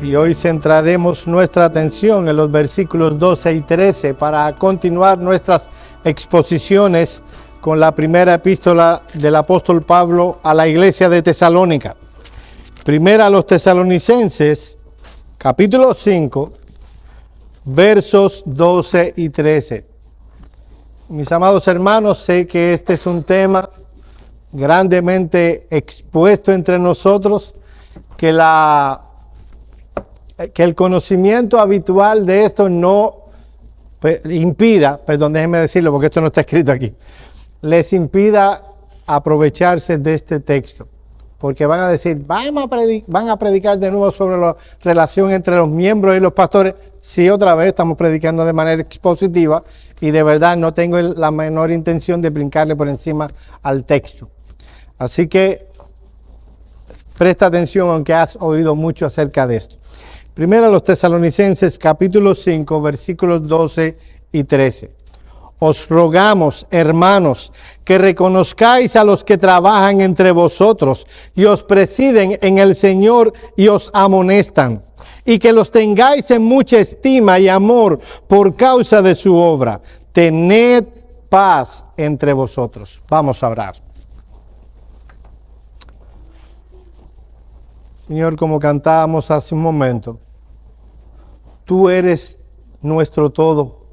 y hoy centraremos nuestra atención en los versículos 12 y 13 para continuar nuestras exposiciones con la primera epístola del apóstol Pablo a la iglesia de Tesalónica. Primera a los Tesalonicenses, capítulo 5, versos 12 y 13. Mis amados hermanos, sé que este es un tema grandemente expuesto entre nosotros, que el conocimiento habitual de esto no impida, déjenme decirlo porque esto no está escrito aquí, les impida aprovecharse de este texto, porque van a decir, van a predicar de nuevo sobre la relación entre los miembros y los pastores. Sí, otra vez estamos predicando de manera expositiva y de verdad no tengo la menor intención de brincarle por encima al texto. Así que presta atención, aunque has oído mucho acerca de esto. Primero a los Tesalonicenses, capítulo 5, versículos 12 y 13. Os rogamos, hermanos, que reconozcáis a los que trabajan entre vosotros y os presiden en el Señor y os amonestan, y que los tengáis en mucha estima y amor por causa de su obra. Tened paz entre vosotros. Vamos a orar. Señor, como cantábamos hace un momento, tú eres nuestro todo,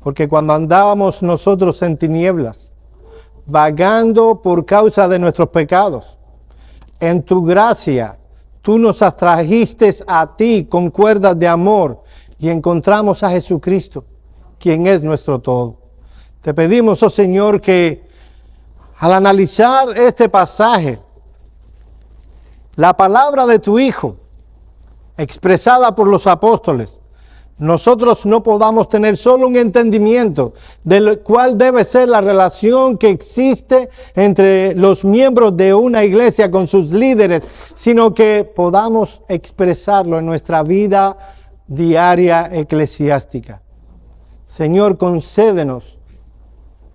porque cuando andábamos nosotros en tinieblas, vagando por causa de nuestros pecados, en tu gracia, tú nos atrajiste a ti con cuerdas de amor y encontramos a Jesucristo, quien es nuestro todo. Te pedimos, oh Señor, que al analizar este pasaje, la palabra de tu Hijo, expresada por los apóstoles, nosotros no podamos tener solo un entendimiento de cuál debe ser la relación que existe entre los miembros de una iglesia con sus líderes, sino que podamos expresarlo en nuestra vida diaria eclesiástica. Señor, concédenos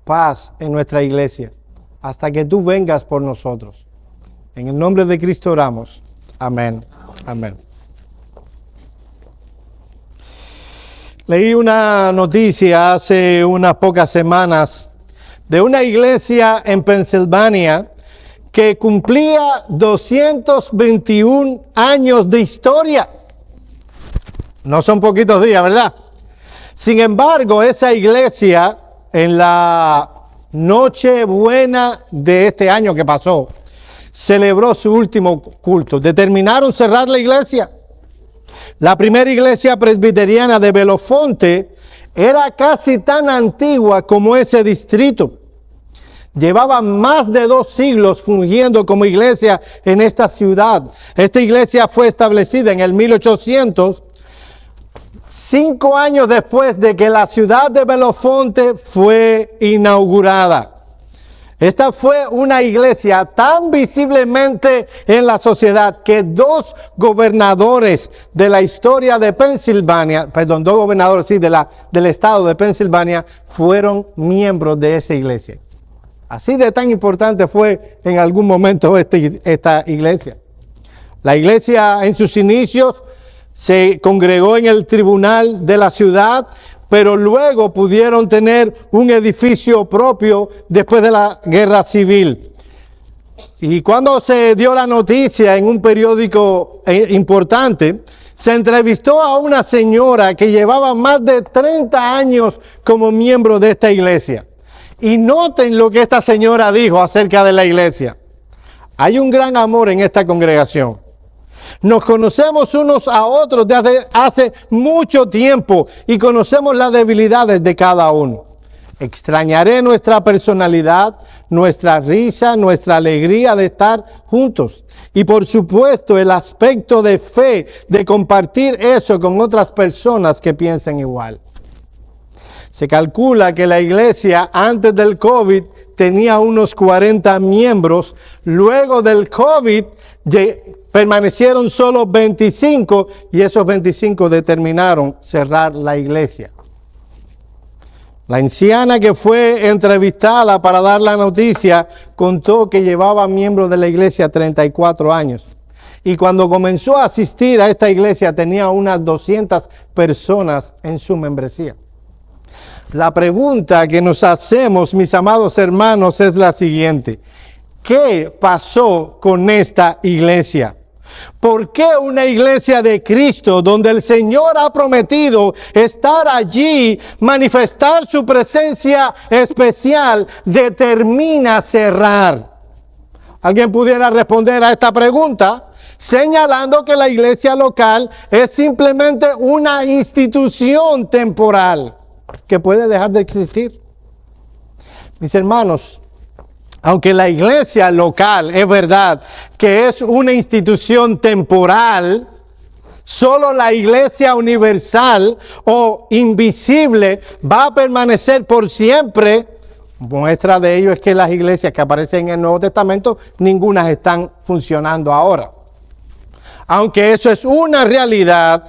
paz en nuestra iglesia hasta que tú vengas por nosotros. En el nombre de Cristo oramos. Amén. Amén. Leí una noticia hace unas pocas semanas de una iglesia en Pensilvania que cumplía 221 años de historia. No son poquitos días, ¿verdad? Sin embargo, esa iglesia en la Nochebuena de este año que pasó, celebró su último culto. Determinaron cerrar la iglesia. La primera iglesia presbiteriana de Belofonte era casi tan antigua como ese distrito. Llevaba más de 2 siglos fungiendo como iglesia en esta ciudad. Esta iglesia fue establecida en el 1800, 5 años después de que la ciudad de Belofonte fue inaugurada. Esta fue una iglesia tan visiblemente en la sociedad que 2 gobernadores de la historia de Pensilvania, 2 gobernadores del estado de Pensilvania fueron miembros de esa iglesia. Así de tan importante fue en algún momento esta iglesia. La iglesia en sus inicios se congregó en el tribunal de la ciudad, pero luego pudieron tener un edificio propio después de la guerra civil. Y cuando se dio la noticia en un periódico importante, se entrevistó a una señora que llevaba más de 30 años como miembro de esta iglesia. Y noten lo que esta señora dijo acerca de la iglesia. Hay un gran amor en esta congregación. Nos conocemos unos a otros desde hace mucho tiempo y conocemos las debilidades de cada uno. Extrañaré nuestra personalidad, nuestra risa, nuestra alegría de estar juntos. Y por supuesto el aspecto de fe, de compartir eso con otras personas que piensen igual. Se calcula que la iglesia antes del COVID tenía unos 40 miembros. Luego del COVID permanecieron solo 25 y esos 25 determinaron cerrar la iglesia. La anciana que fue entrevistada para dar la noticia contó que llevaba miembro de la iglesia 34 años Y cuando comenzó a asistir a esta iglesia tenía unas 200 personas en su membresía. La pregunta que nos hacemos, mis amados hermanos, es la siguiente. ¿Qué pasó con esta iglesia? ¿Por qué una iglesia de Cristo, donde el Señor ha prometido estar allí, manifestar su presencia especial, determina cerrar? ¿Alguien pudiera responder a esta pregunta? Señalando que la iglesia local es simplemente una institución temporal que puede dejar de existir. Mis hermanos, aunque la iglesia local es verdad que es una institución temporal, solo la iglesia universal o invisible va a permanecer por siempre. Muestra de ello es que las iglesias que aparecen en el Nuevo Testamento, ninguna están funcionando ahora. Aunque eso es una realidad,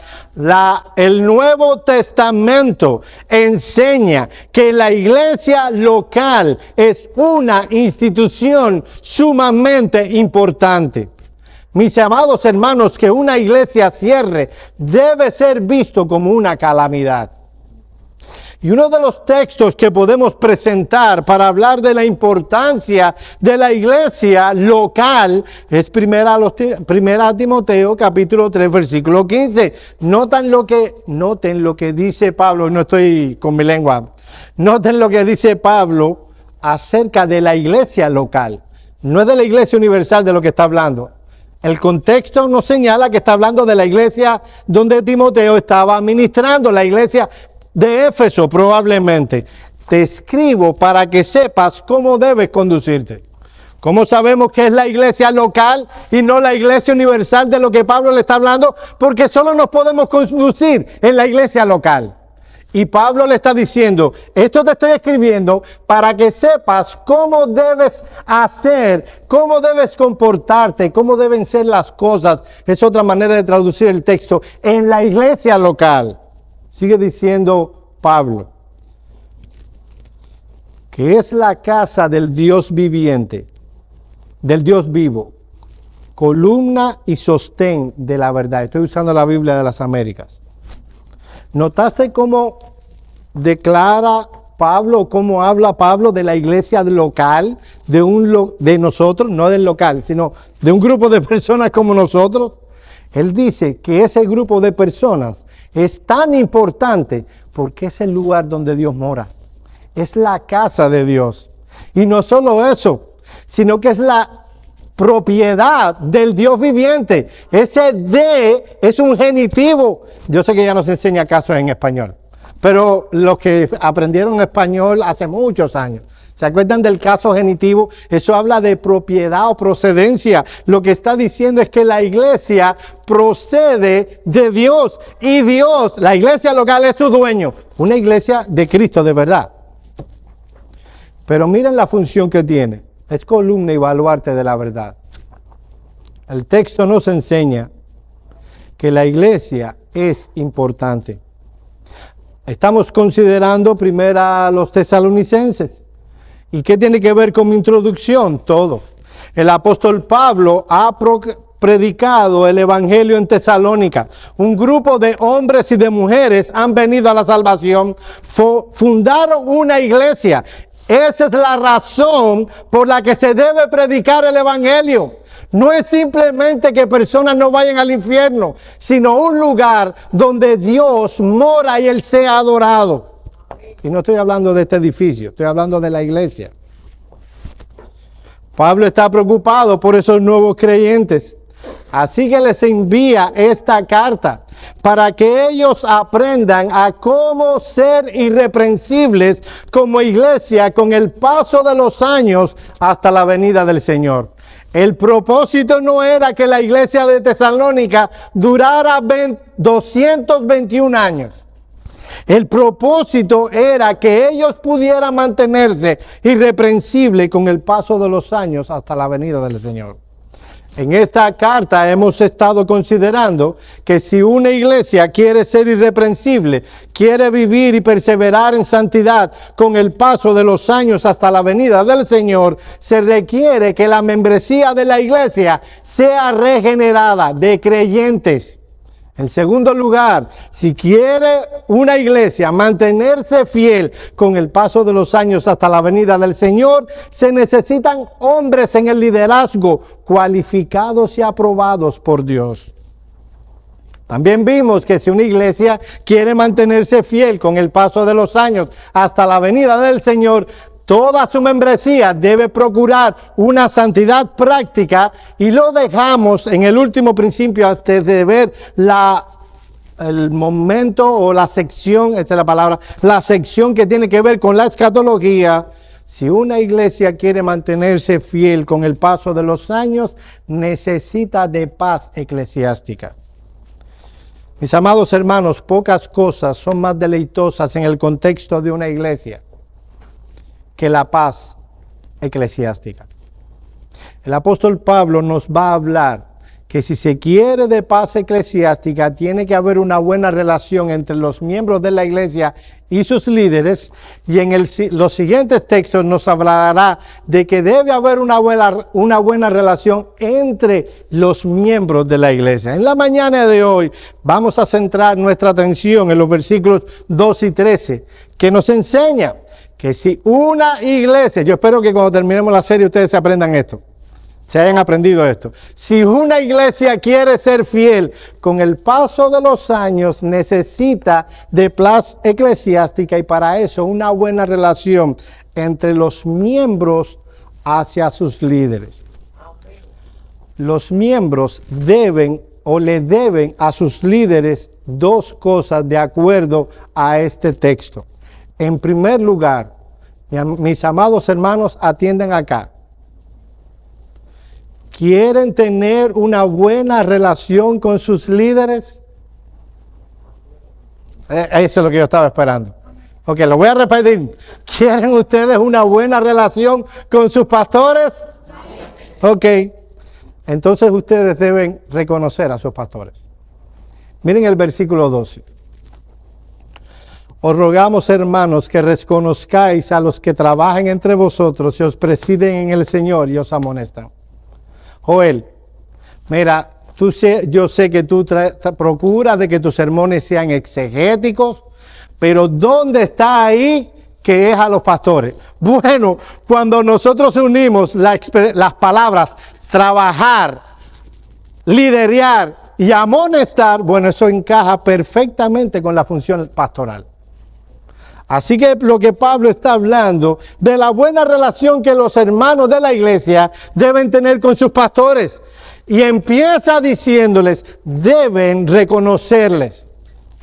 el Nuevo Testamento enseña que la iglesia local es una institución sumamente importante. Mis amados hermanos, que una iglesia cierre debe ser visto como una calamidad. Y uno de los textos que podemos presentar para hablar de la importancia de la iglesia local es primera Timoteo capítulo 3 versículo 15. Noten lo que dice Pablo, no estoy con mi lengua. Noten lo que dice Pablo acerca de la iglesia local. No es de la iglesia universal de lo que está hablando. El contexto nos señala que está hablando de la iglesia donde Timoteo estaba ministrando, la iglesia de Éfeso probablemente. Te escribo para que sepas cómo debes conducirte. ¿Cómo sabemos que es la iglesia local y no la iglesia universal de lo que Pablo le está hablando? Porque solo nos podemos conducir en la iglesia local. Y Pablo le está diciendo, esto te estoy escribiendo para que sepas cómo debes hacer, cómo debes comportarte, cómo deben ser las cosas. Es otra manera de traducir el texto, en la iglesia local. Sigue diciendo Pablo, que es la casa del Dios viviente, del Dios vivo, columna y sostén de la verdad. Estoy usando la Biblia de las Américas. ¿Notaste cómo declara Pablo, cómo habla Pablo de la iglesia local, de nosotros, no del local, sino de un grupo de personas como nosotros? Él dice que ese grupo de personas es tan importante porque es el lugar donde Dios mora. Es la casa de Dios. Y no solo eso, sino que es la propiedad del Dios viviente. Ese de es un genitivo. Yo sé que ya nos enseña casos en español, pero los que aprendieron español hace muchos años, ¿se acuerdan del caso genitivo? Eso habla de propiedad o procedencia. Lo que está diciendo es que la iglesia procede de Dios. Y Dios, la iglesia local es su dueño. Una iglesia de Cristo de verdad. Pero miren la función que tiene. Es columna y baluarte de la verdad. El texto nos enseña que la iglesia es importante. Estamos considerando primero a los tesalonicenses. ¿Y qué tiene que ver con mi introducción? Todo. El apóstol Pablo ha predicado el evangelio en Tesalónica. Un grupo de hombres y de mujeres han venido a la salvación, fundaron una iglesia. Esa es la razón por la que se debe predicar el evangelio. No es simplemente que personas no vayan al infierno, sino un lugar donde Dios mora y Él sea adorado. Y no estoy hablando de este edificio, estoy hablando de la iglesia. Pablo está preocupado por esos nuevos creyentes. Así que les envía esta carta para que ellos aprendan a cómo ser irreprensibles como iglesia con el paso de los años hasta la venida del Señor. El propósito no era que la iglesia de Tesalónica durara 221 años. El propósito era que ellos pudieran mantenerse irreprensibles con el paso de los años hasta la venida del Señor. En esta carta hemos estado considerando que si una iglesia quiere ser irreprensible, quiere vivir y perseverar en santidad con el paso de los años hasta la venida del Señor, se requiere que la membresía de la iglesia sea regenerada de creyentes. En segundo lugar, si quiere una iglesia mantenerse fiel con el paso de los años hasta la venida del Señor, se necesitan hombres en el liderazgo cualificados y aprobados por Dios. También vimos que si una iglesia quiere mantenerse fiel con el paso de los años hasta la venida del Señor, toda su membresía debe procurar una santidad práctica, y lo dejamos en el último principio antes de ver el momento o la sección, esa es la palabra, la sección que tiene que ver con la escatología. Si una iglesia quiere mantenerse fiel con el paso de los años, necesita de paz eclesiástica. Mis amados hermanos, pocas cosas son más deleitosas en el contexto de una iglesia que la paz eclesiástica. El apóstol Pablo nos va a hablar que si se quiere de paz eclesiástica, tiene que haber una buena relación entre los miembros de la iglesia y sus líderes, y en los siguientes textos nos hablará de que debe haber una buena relación entre los miembros de la iglesia. En la mañana de hoy vamos a centrar nuestra atención en los versículos 2 y 13, que nos enseña que si una iglesia, yo espero que cuando terminemos la serie ustedes se aprendan esto, se hayan aprendido esto. Si una iglesia quiere ser fiel con el paso de los años, necesita de paz eclesiástica, y para eso una buena relación entre los miembros hacia sus líderes. Los miembros deben o le deben a sus líderes dos cosas de acuerdo a este texto. En primer lugar, mis amados hermanos, atiendan acá. ¿Quieren tener una buena relación con sus líderes? Eso es lo que yo estaba esperando. Ok, lo voy a repetir. ¿Quieren ustedes una buena relación con sus pastores? Ok, entonces ustedes deben reconocer a sus pastores. Miren el versículo 12. Os rogamos, hermanos, que reconozcáis a los que trabajan entre vosotros y os presiden en el Señor y os amonestan. Joel, mira, yo sé que tú procuras de que tus sermones sean exegéticos, pero ¿dónde está ahí que es a los pastores? Bueno, cuando nosotros unimos las palabras trabajar, liderar y amonestar, bueno, eso encaja perfectamente con la función pastoral. Así que lo que Pablo está hablando de la buena relación que los hermanos de la iglesia deben tener con sus pastores. Y empieza diciéndoles, deben reconocerles.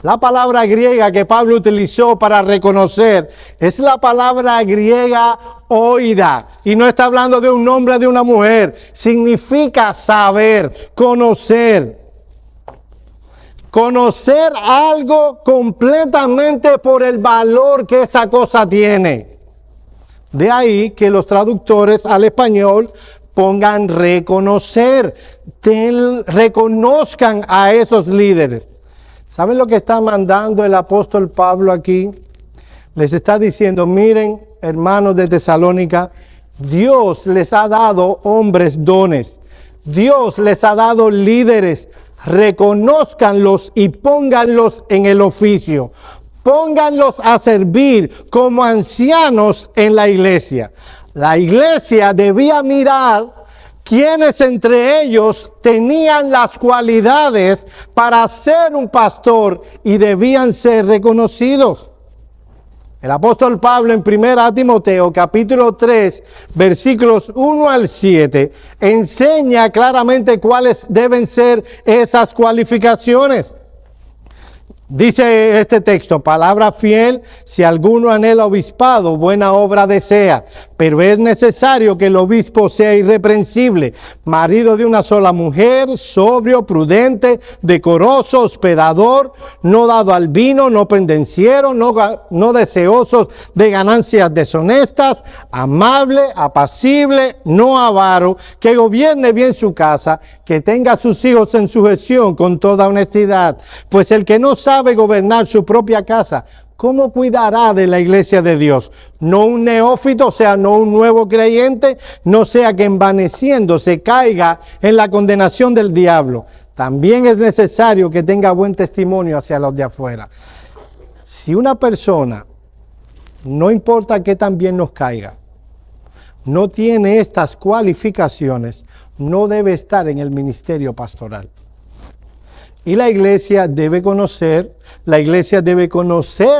La palabra griega que Pablo utilizó para reconocer es la palabra griega oida. Y no está hablando de un hombre o de una mujer. Significa saber, conocer. Conocer algo completamente por el valor que esa cosa tiene. De ahí que los traductores al español pongan reconocer, reconozcan a esos líderes. ¿Saben lo que está mandando el apóstol Pablo aquí? Les está diciendo, miren, hermanos de Tesalónica, Dios les ha dado hombres dones. Dios les ha dado líderes. Reconózcanlos y pónganlos en el oficio. Pónganlos a servir como ancianos en la iglesia. La iglesia debía mirar quiénes entre ellos tenían las cualidades para ser un pastor y debían ser reconocidos. El apóstol Pablo en 1 Timoteo capítulo 3 versículos 1 al 7 enseña claramente cuáles deben ser esas cualificaciones. Dice este texto, palabra fiel, si alguno anhela obispado, buena obra desea, pero es necesario que el obispo sea irreprensible, marido de una sola mujer, sobrio, prudente, decoroso, hospedador, no dado al vino, no pendenciero, no deseosos de ganancias deshonestas, amable, apacible, no avaro, que gobierne bien su casa, que tenga a sus hijos en sujeción con toda honestidad, pues el que no sabe gobernar su propia casa, ¿cómo cuidará de la iglesia de Dios? No un neófito, o sea, no un nuevo creyente, no sea que envaneciéndose caiga en la condenación del diablo. También es necesario que tenga buen testimonio hacia los de afuera. Si una persona, no importa que tan bien nos caiga, no tiene estas cualificaciones, no debe estar en el ministerio pastoral. Y la iglesia debe conocer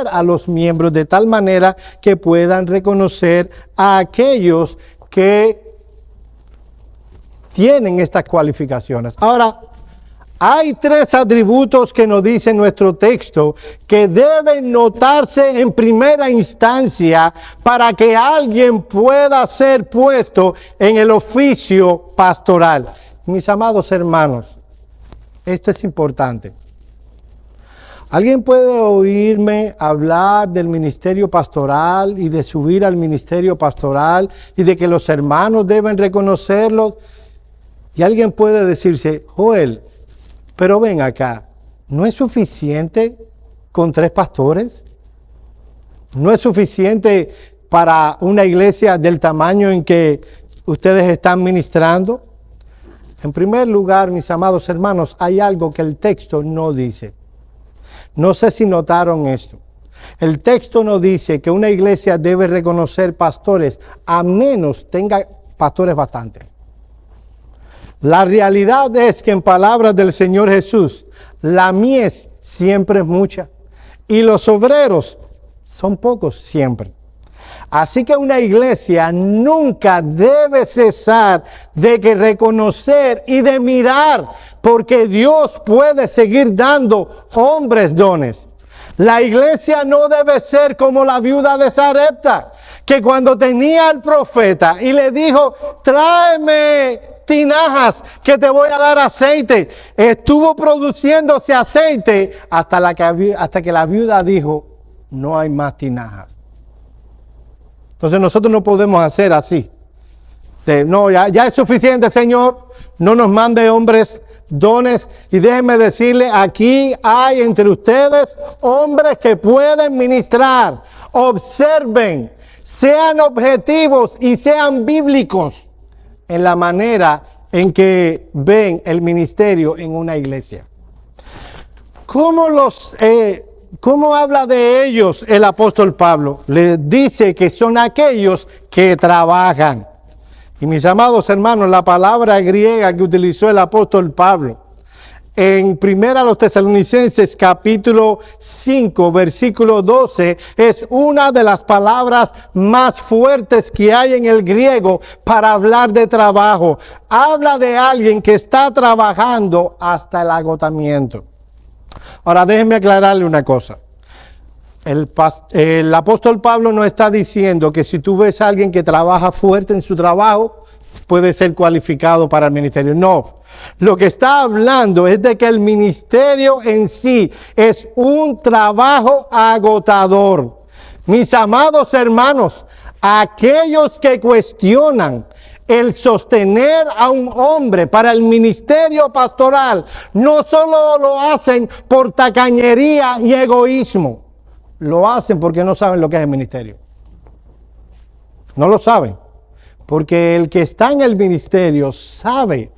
a los miembros de tal manera que puedan reconocer a aquellos que tienen estas cualificaciones. Ahora, hay 3 atributos que nos dice nuestro texto que deben notarse en primera instancia para que alguien pueda ser puesto en el oficio pastoral. Mis amados hermanos, esto es importante. ¿Alguien puede oírme hablar del ministerio pastoral y de subir al ministerio pastoral y de que los hermanos deben reconocerlo? Y alguien puede decirse, Joel, pero ven acá, ¿no es suficiente con 3 pastores? ¿No es suficiente para una iglesia del tamaño en que ustedes están ministrando? En primer lugar, mis amados hermanos, hay algo que el texto no dice. No sé si notaron esto. El texto no dice que una iglesia debe reconocer pastores a menos tenga pastores bastantes. La realidad es que en palabras del Señor Jesús, la mies siempre es mucha y los obreros son pocos siempre. Así que una iglesia nunca debe cesar de que reconocer y de mirar, porque Dios puede seguir dando hombres dones. La iglesia no debe ser como la viuda de Sarepta, que cuando tenía al profeta y le dijo, tráeme tinajas que te voy a dar aceite, estuvo produciéndose aceite hasta que la viuda dijo, no hay más tinajas. Entonces nosotros no podemos hacer así. No, ya es suficiente, Señor. No nos mande hombres dones. Y déjenme decirle, aquí hay entre ustedes hombres que pueden ministrar. Observen, sean objetivos y sean bíblicos en la manera en que ven el ministerio en una iglesia. ¿Cómo habla de ellos el apóstol Pablo? Les dice que son aquellos que trabajan. Y mis amados hermanos, la palabra griega que utilizó el apóstol Pablo en 1 Tesalonicenses capítulo 5 versículo 12 es una de las palabras más fuertes que hay en el griego para hablar de trabajo. Habla de alguien que está trabajando hasta el agotamiento. Ahora déjenme aclararle una cosa. El apóstol Pablo no está diciendo que si tú ves a alguien que trabaja fuerte en su trabajo, puede ser cualificado para el ministerio. No, lo que está hablando es de que el ministerio en sí es un trabajo agotador. Mis amados hermanos, aquellos que cuestionan el sostener a un hombre para el ministerio pastoral, no solo lo hacen por tacañería y egoísmo, lo hacen porque no saben lo que es el ministerio. No lo saben, porque el que está en el ministerio sabe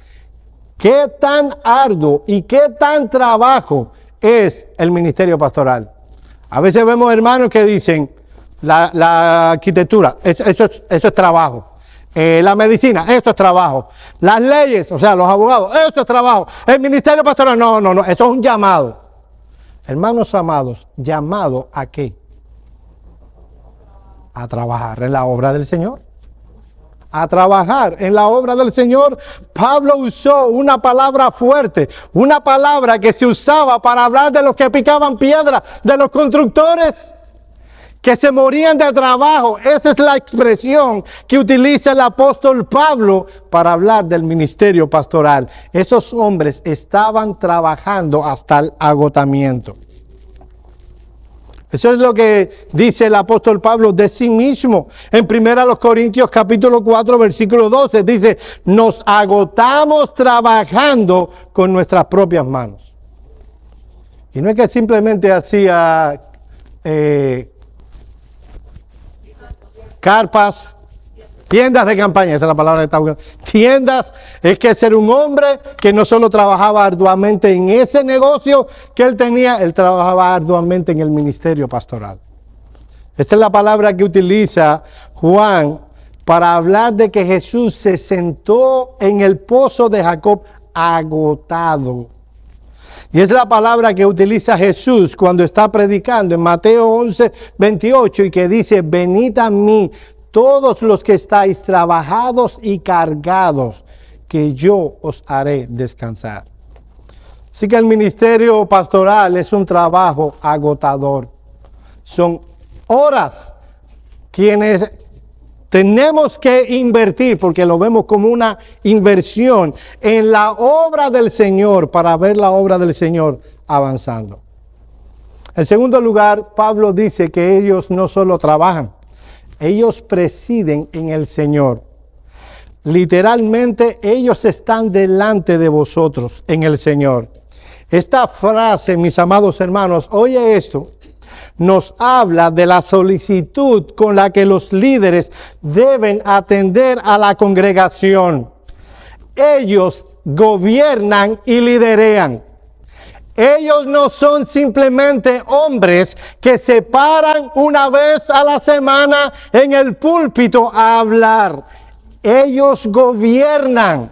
qué tan arduo y qué tan trabajo es el ministerio pastoral. A veces vemos hermanos que dicen, la arquitectura, eso es trabajo. La medicina, eso es trabajo. Las leyes, o sea, los abogados, eso es trabajo. El ministerio pastoral, no, eso es un llamado. Hermanos amados, ¿llamado a qué? A trabajar en la obra del Señor. a trabajar en la obra del Señor. Pablo usó una palabra fuerte, una palabra que se usaba para hablar de los que picaban piedra, de los constructores que se morían de trabajo. Esa es la expresión que utiliza el apóstol Pablo para hablar del ministerio pastoral. Esos hombres estaban trabajando hasta el agotamiento. Eso es lo que dice el apóstol Pablo de sí mismo. En 1 Corintios capítulo 4, versículo 12, dice, nos agotamos trabajando con nuestras propias manos. Y no es que simplemente hacía carpas, tiendas de campaña, esa es la palabra que está buscando. Tiendas, es que ser un hombre que no solo trabajaba arduamente en ese negocio que él tenía, él trabajaba arduamente en el ministerio pastoral. Esta es la palabra que utiliza Juan para hablar de que Jesús se sentó en el pozo de Jacob agotado. Y es la palabra que utiliza Jesús cuando está predicando en Mateo 11, 28 y que dice, venid a mí todos los que estáis trabajados y cargados, que yo os haré descansar. Así que el ministerio pastoral es un trabajo agotador. Son horas quienes tenemos que invertir, porque lo vemos como una inversión en la obra del Señor, para ver la obra del Señor avanzando. En segundo lugar, Pablo dice que ellos no solo trabajan, ellos presiden en el Señor. Literalmente, ellos están delante de vosotros en el Señor. Esta frase, mis amados hermanos, oye esto, nos habla de la solicitud con la que los líderes deben atender a la congregación. Ellos gobiernan y liderean. Ellos no son simplemente hombres que se paran una vez a la semana en el púlpito a hablar. Ellos gobiernan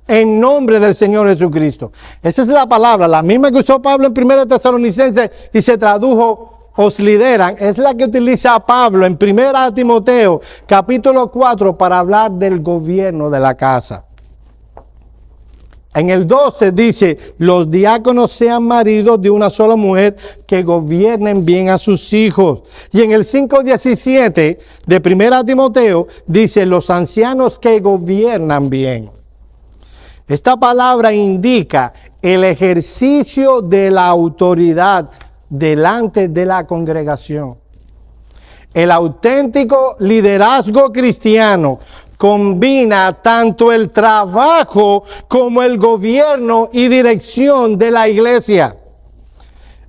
en nombre del Señor Jesucristo. Esa es la palabra, la misma que usó Pablo en 1 Tesalonicenses y se tradujo os lideran, es la que utiliza Pablo en 1 Timoteo capítulo 4 para hablar del gobierno de la casa. En el 12 dice, los diáconos sean maridos de una sola mujer que gobiernen bien a sus hijos. Y en el 5:17 de 1 Timoteo dice, los ancianos que gobiernan bien. Esta palabra indica el ejercicio de la autoridad delante de la congregación. El auténtico liderazgo cristiano combina tanto el trabajo como el gobierno y dirección de la iglesia.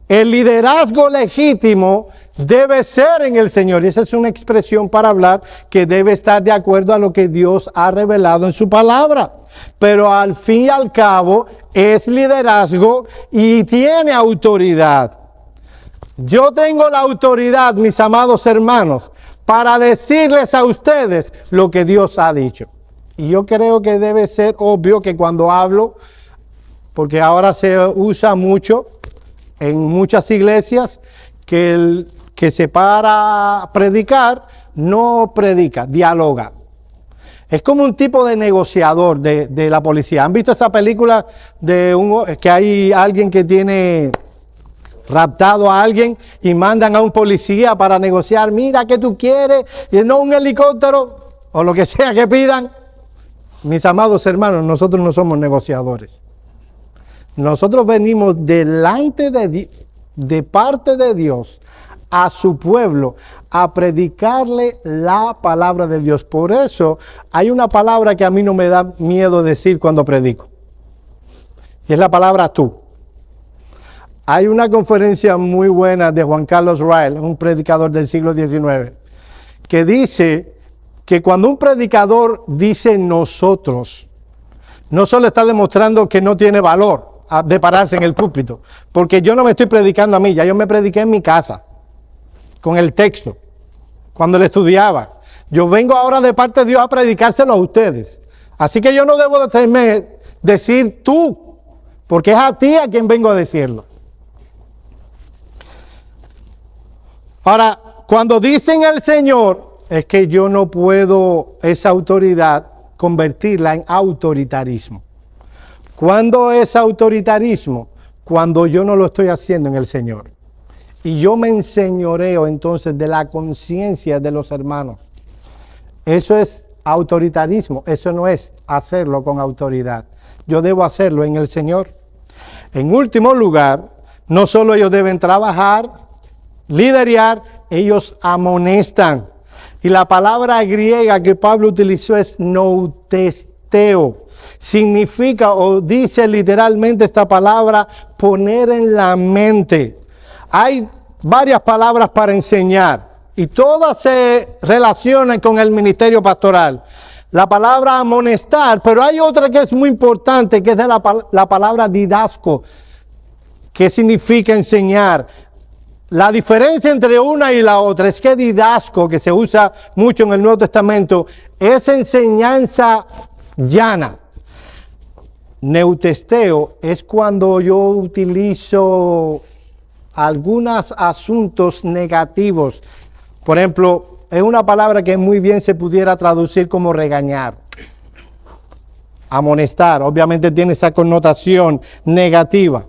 El liderazgo legítimo debe ser en el Señor, y esa es una expresión para hablar que debe estar de acuerdo a lo que Dios ha revelado en su palabra. Pero al fin y al cabo es liderazgo y tiene autoridad. Yo tengo la autoridad, mis amados hermanos, para decirles a ustedes lo que Dios ha dicho. Y yo creo que debe ser obvio que cuando hablo, porque ahora se usa mucho en muchas iglesias, que el que se para a predicar, no predica, dialoga. Es como un tipo de negociador de la policía. ¿Han visto esa película de que hay alguien que tiene raptado a alguien y mandan a un policía para negociar? Mira, ¿qué tú quieres? Y no un helicóptero o lo que sea que pidan. Mis amados hermanos, nosotros no somos negociadores. Nosotros venimos delante de parte de Dios a su pueblo a predicarle la palabra de Dios. Por eso hay una palabra que a mí no me da miedo decir cuando predico. Y es la palabra tú. Hay una conferencia muy buena de Juan Carlos Ryle, un predicador del siglo XIX, que dice que cuando un predicador dice nosotros, no solo está demostrando que no tiene valor de pararse en el púlpito, porque yo no me estoy predicando a mí, ya yo me prediqué en mi casa, con el texto, cuando le estudiaba. Yo vengo ahora de parte de Dios a predicárselo a ustedes. Así que yo no debo de temer decir tú, porque es a ti a quien vengo a decirlo. Ahora, cuando dicen el Señor, es que yo no puedo esa autoridad convertirla en autoritarismo. ¿Cuándo es autoritarismo? Cuando yo no lo estoy haciendo en el Señor. Y yo me enseñoreo entonces de la conciencia de los hermanos. Eso es autoritarismo, eso no es hacerlo con autoridad. Yo debo hacerlo en el Señor. En último lugar, no solo ellos deben trabajar, liderar, ellos amonestan. Y la palabra griega que Pablo utilizó es noutesteo. Significa o dice literalmente esta palabra poner en la mente. Hay varias palabras para enseñar y todas se relacionan con el ministerio pastoral. La palabra amonestar, pero hay otra que es muy importante, que es de la palabra didasco, que significa enseñar. La diferencia entre una y la otra es que didasco, que se usa mucho en el Nuevo Testamento, es enseñanza llana. Neutesteo es cuando yo utilizo algunos asuntos negativos. Por ejemplo, es una palabra que muy bien se pudiera traducir como regañar. Amonestar, obviamente tiene esa connotación negativa.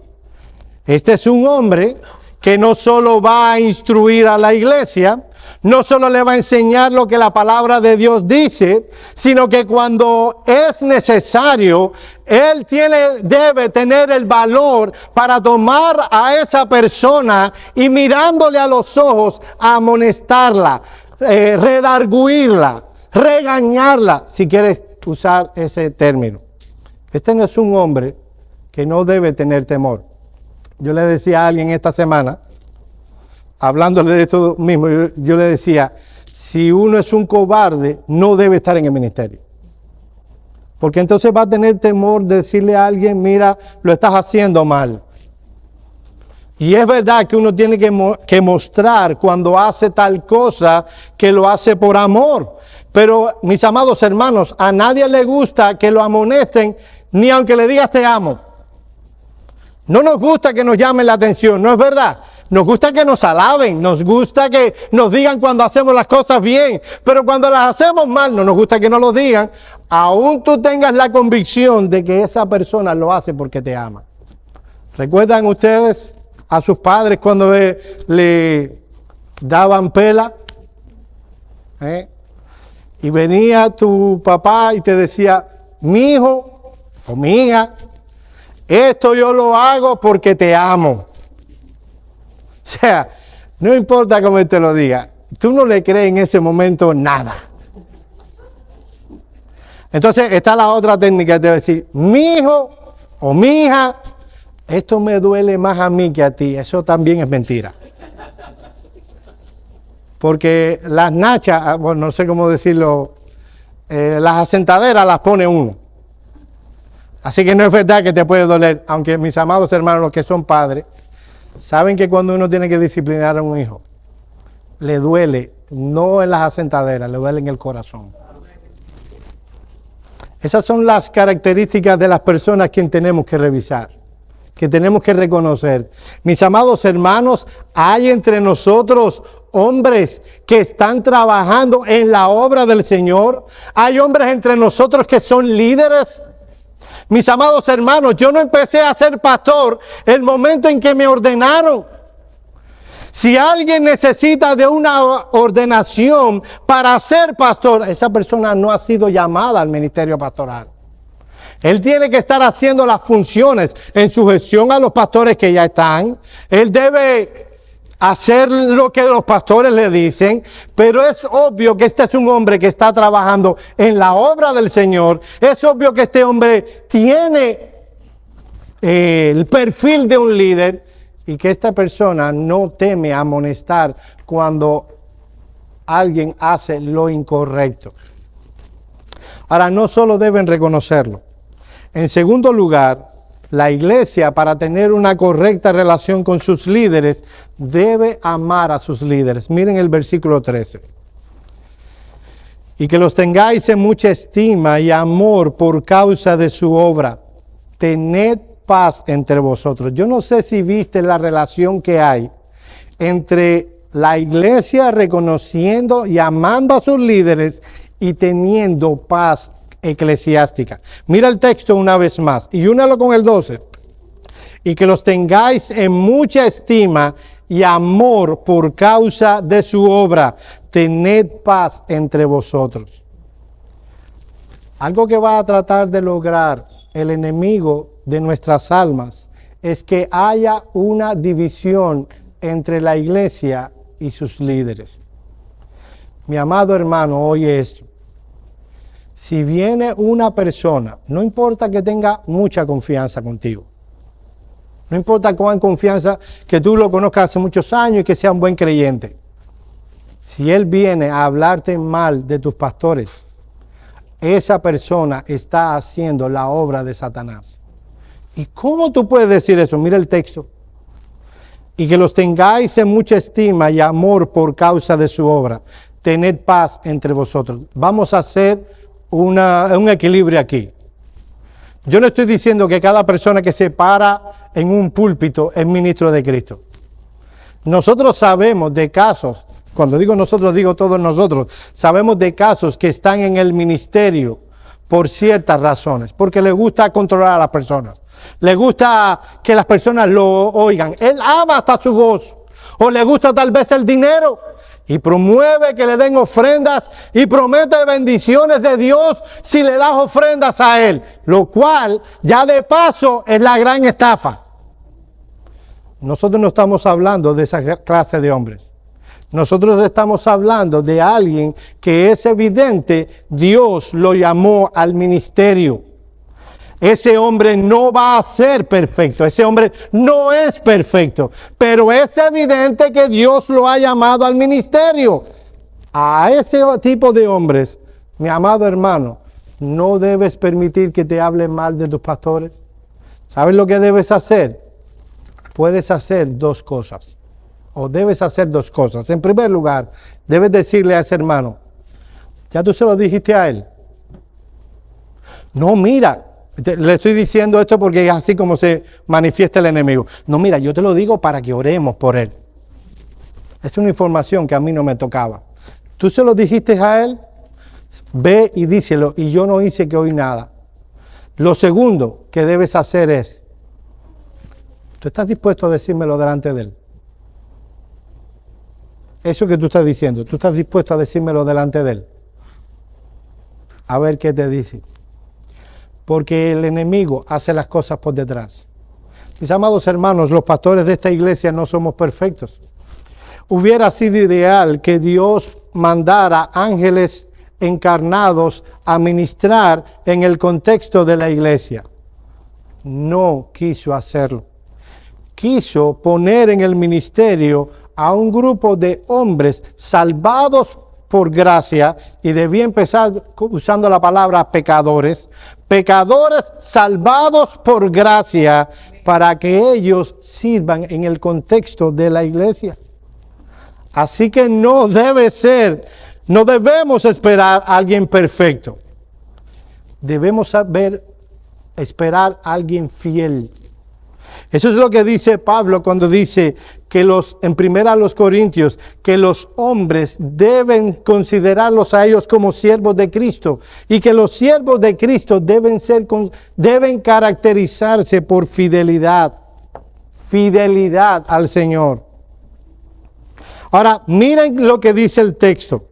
Este es un hombre que no solo va a instruir a la iglesia, no solo le va a enseñar lo que la palabra de Dios dice, sino que cuando es necesario, él debe tener el valor para tomar a esa persona y mirándole a los ojos, amonestarla, redarguirla, regañarla, si quieres usar ese término. Este no es un hombre que no debe tener temor. Yo le decía a alguien esta semana, hablándole de esto mismo, yo le decía, si uno es un cobarde, no debe estar en el ministerio. Porque entonces va a tener temor de decirle a alguien, mira, lo estás haciendo mal. Y es verdad que uno tiene que mostrar cuando hace tal cosa que lo hace por amor. Pero, mis amados hermanos, a nadie le gusta que lo amonesten, ni aunque le digas te amo. No nos gusta que nos llamen la atención, ¿no es verdad? Nos gusta que nos alaben, nos gusta que nos digan cuando hacemos las cosas bien, pero cuando las hacemos mal no nos gusta que nos lo digan, aún tú tengas la convicción de que esa persona lo hace porque te ama. ¿Recuerdan ustedes a sus padres cuando le daban pela? Y venía tu papá y te decía, mi hijo o mi hija, esto yo lo hago porque te amo. O sea, no importa cómo él te lo diga, tú no le crees en ese momento nada. Entonces está la otra técnica de decir, mi hijo o mi hija, esto me duele más a mí que a ti. Eso también es mentira. Porque las nachas, bueno, no sé cómo decirlo, las asentaderas las pone uno. Así que no es verdad que te puede doler, aunque mis amados hermanos, los que son padres, saben que cuando uno tiene que disciplinar a un hijo, le duele, no en las asentaderas, le duele en el corazón. Esas son las características de las personas que tenemos que revisar, que tenemos que reconocer. Mis amados hermanos, hay entre nosotros hombres que están trabajando en la obra del Señor. Hay hombres entre nosotros que son líderes. Mis amados hermanos, yo no empecé a ser pastor el momento en que me ordenaron. Si alguien necesita de una ordenación para ser pastor, esa persona no ha sido llamada al ministerio pastoral. Él tiene que estar haciendo las funciones en sujeción a los pastores que ya están. Él debe hacer lo que los pastores le dicen, pero es obvio que este es un hombre que está trabajando en la obra del Señor. Es obvio que este hombre tiene el perfil de un líder y que esta persona no teme amonestar cuando alguien hace lo incorrecto. Ahora, no solo deben reconocerlo. En segundo lugar, la iglesia, para tener una correcta relación con sus líderes, debe amar a sus líderes. Miren el versículo 13. Y que los tengáis en mucha estima y amor por causa de su obra. Tened paz entre vosotros. Yo no sé si viste la relación que hay entre la iglesia reconociendo y amando a sus líderes y teniendo paz eclesiástica. Mira el texto una vez más y únalo con el 12. Y que los tengáis en mucha estima y amor por causa de su obra. Tened paz entre vosotros. Algo que va a tratar de lograr el enemigo de nuestras almas es que haya una división entre la iglesia y sus líderes. Mi amado hermano, oye esto. Si viene una persona, no importa que tenga mucha confianza contigo, no importa cuán confianza, que tú lo conozcas hace muchos años y que sea un buen creyente. Si él viene a hablarte mal de tus pastores, esa persona está haciendo la obra de Satanás. ¿Y cómo tú puedes decir eso? Mira el texto. Y que los tengáis en mucha estima y amor por causa de su obra. Tened paz entre vosotros. Vamos a hacer un equilibrio aquí. Yo no estoy diciendo que cada persona que se para en un púlpito es ministro de Cristo. Nosotros sabemos de casos, cuando digo nosotros, digo todos nosotros, sabemos de casos que están en el ministerio por ciertas razones, porque les gusta controlar a las personas, les gusta que las personas lo oigan, él ama hasta su voz, o le gusta tal vez el dinero, y promueve que le den ofrendas y promete bendiciones de Dios si le das ofrendas a él, lo cual ya de paso es la gran estafa. Nosotros no estamos hablando de esa clase de hombres. Nosotros estamos hablando de alguien que es evidente, Dios lo llamó al ministerio. Ese hombre no va a ser perfecto, ese hombre no es perfecto, pero es evidente que Dios lo ha llamado al ministerio. A ese tipo de hombres, mi amado hermano, no debes permitir que te hablen mal de tus pastores. ¿Sabes lo que debes hacer? Puedes hacer dos cosas, o debes hacer dos cosas. En primer lugar, debes decirle a ese hermano, ¿ya tú se lo dijiste a él? No, mira, le estoy diciendo esto porque es así como se manifiesta el enemigo. No, mira, yo te lo digo para que oremos por él. Es una información que a mí no me tocaba. ¿Tú se lo dijiste a él? Ve y díselo, y yo no hice que oí nada. Lo segundo que debes hacer es, ¿tú estás dispuesto a decírmelo delante de él? Eso que tú estás diciendo, ¿tú estás dispuesto a decírmelo delante de él? A ver qué te dice. Porque el enemigo hace las cosas por detrás. Mis amados hermanos, los pastores de esta iglesia no somos perfectos. Hubiera sido ideal que Dios mandara ángeles encarnados a ministrar en el contexto de la iglesia. No quiso hacerlo. Quiso poner en el ministerio a un grupo de hombres salvados por gracia, y debía empezar usando la palabra pecadores, pecadores salvados por gracia, para que ellos sirvan en el contexto de la iglesia. Así que no debemos esperar a alguien perfecto. Debemos esperar a alguien fiel. Eso es lo que dice Pablo cuando dice que en primera a los Corintios, que los hombres deben considerarlos a ellos como siervos de Cristo, y que los siervos de Cristo deben caracterizarse por fidelidad al Señor. Ahora, miren lo que dice el texto.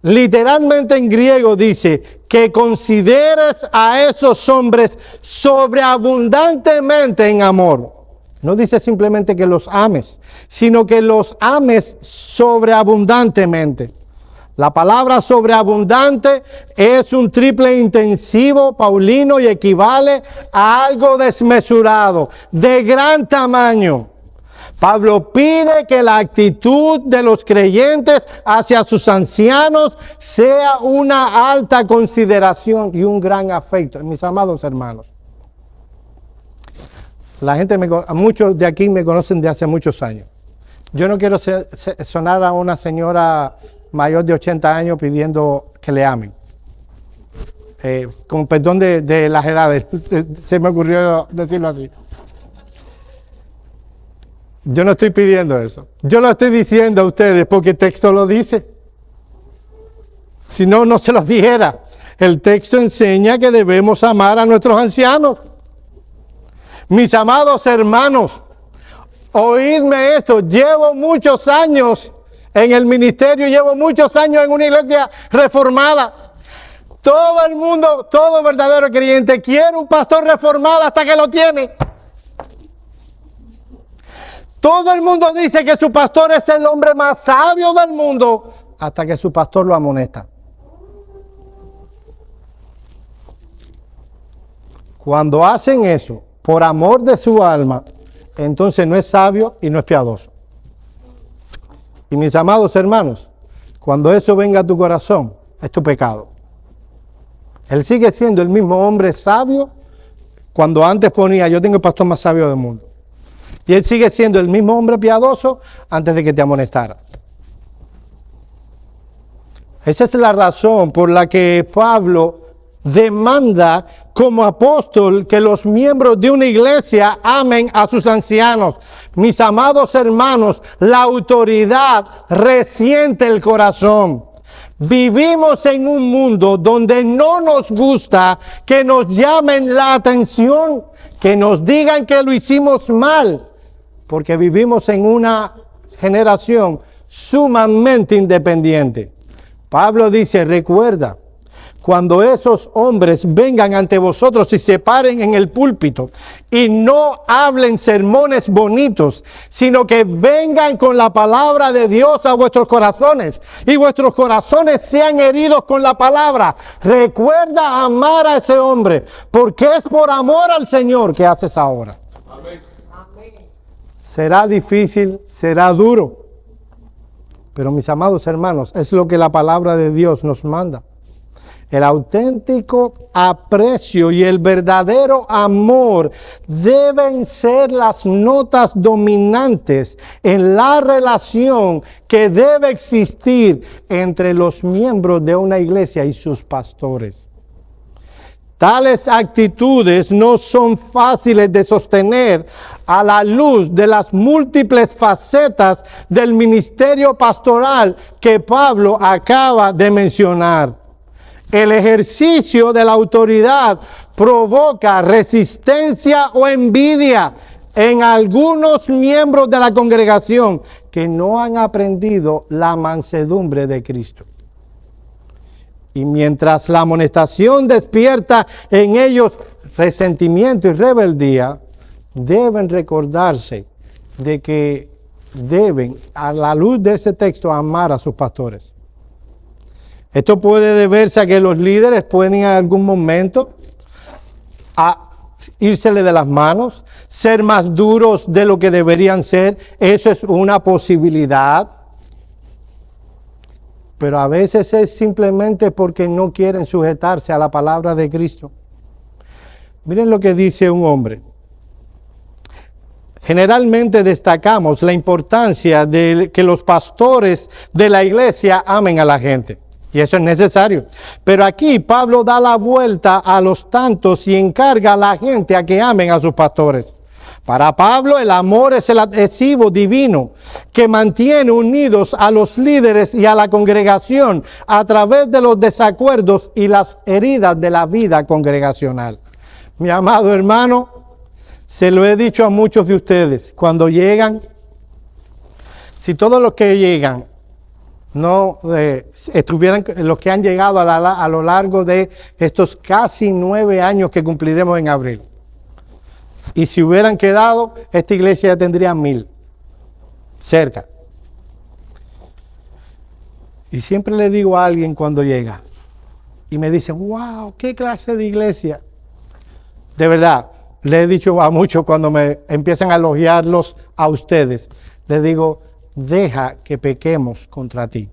Literalmente en griego dice que consideres a esos hombres sobreabundantemente en amor. No dice simplemente que los ames, sino que los ames sobreabundantemente. La palabra sobreabundante es un triple intensivo paulino y equivale a algo desmesurado, de gran tamaño. Pablo pide que la actitud de los creyentes hacia sus ancianos sea una alta consideración y un gran afecto. Mis amados hermanos, muchos de aquí me conocen de hace muchos años. Yo no quiero sonar a una señora mayor de 80 años pidiendo que le amen. Con perdón de las edades, se me ocurrió decirlo así. Yo no estoy pidiendo eso. Yo lo estoy diciendo a ustedes porque el texto lo dice. Si no, no se los dijera. El texto enseña que debemos amar a nuestros ancianos. Mis amados hermanos, oídme esto. Llevo muchos años en el ministerio, llevo muchos años en una iglesia reformada. Todo el mundo, todo verdadero creyente quiere un pastor reformado hasta que lo tiene. Todo el mundo dice que su pastor es el hombre más sabio del mundo hasta que su pastor lo amonesta. Cuando hacen eso por amor de su alma, entonces no es sabio y no es piadoso. Y mis amados hermanos, cuando eso venga a tu corazón, es tu pecado. Él sigue siendo el mismo hombre sabio cuando antes ponía, yo tengo el pastor más sabio del mundo. Y él sigue siendo el mismo hombre piadoso antes de que te amonestara. Esa es la razón por la que Pablo demanda como apóstol que los miembros de una iglesia amen a sus ancianos. Mis amados hermanos, la autoridad resiente el corazón. Vivimos en un mundo donde no nos gusta que nos llamen la atención, que nos digan que lo hicimos mal, porque vivimos en una generación sumamente independiente. Pablo dice, recuerda, cuando esos hombres vengan ante vosotros y se paren en el púlpito y no hablen sermones bonitos, sino que vengan con la palabra de Dios a vuestros corazones y vuestros corazones sean heridos con la palabra. Recuerda amar a ese hombre, porque es por amor al Señor que haces ahora. Amén. Será difícil, será duro, pero mis amados hermanos, es lo que la palabra de Dios nos manda. El auténtico aprecio y el verdadero amor deben ser las notas dominantes en la relación que debe existir entre los miembros de una iglesia y sus pastores. Tales actitudes no son fáciles de sostener a la luz de las múltiples facetas del ministerio pastoral que Pablo acaba de mencionar. El ejercicio de la autoridad provoca resistencia o envidia en algunos miembros de la congregación que no han aprendido la mansedumbre de Cristo. Y mientras la amonestación despierta en ellos resentimiento y rebeldía, deben recordarse de que deben, a la luz de ese texto, amar a sus pastores. Esto puede deberse a que los líderes pueden en algún momento írsele de las manos, ser más duros de lo que deberían ser. Eso es una posibilidad. Pero a veces es simplemente porque no quieren sujetarse a la palabra de Cristo. Miren lo que dice un hombre. Generalmente destacamos la importancia de que los pastores de la iglesia amen a la gente. Y eso es necesario. Pero aquí Pablo da la vuelta a los tantos y encarga a la gente a que amen a sus pastores. Para Pablo el amor es el adhesivo divino que mantiene unidos a los líderes y a la congregación a través de los desacuerdos y las heridas de la vida congregacional. Mi amado hermano, se lo he dicho a muchos de ustedes, cuando llegan, si todos los que llegan no estuvieran, los que han llegado a lo largo de estos casi 9 años que cumpliremos en abril, y si hubieran quedado, esta iglesia ya tendría 1000 cerca. Y siempre le digo a alguien cuando llega y me dicen, wow, qué clase de iglesia. De verdad, le he dicho a muchos cuando me empiezan a elogiarlos a ustedes, les digo, deja que pequemos contra ti.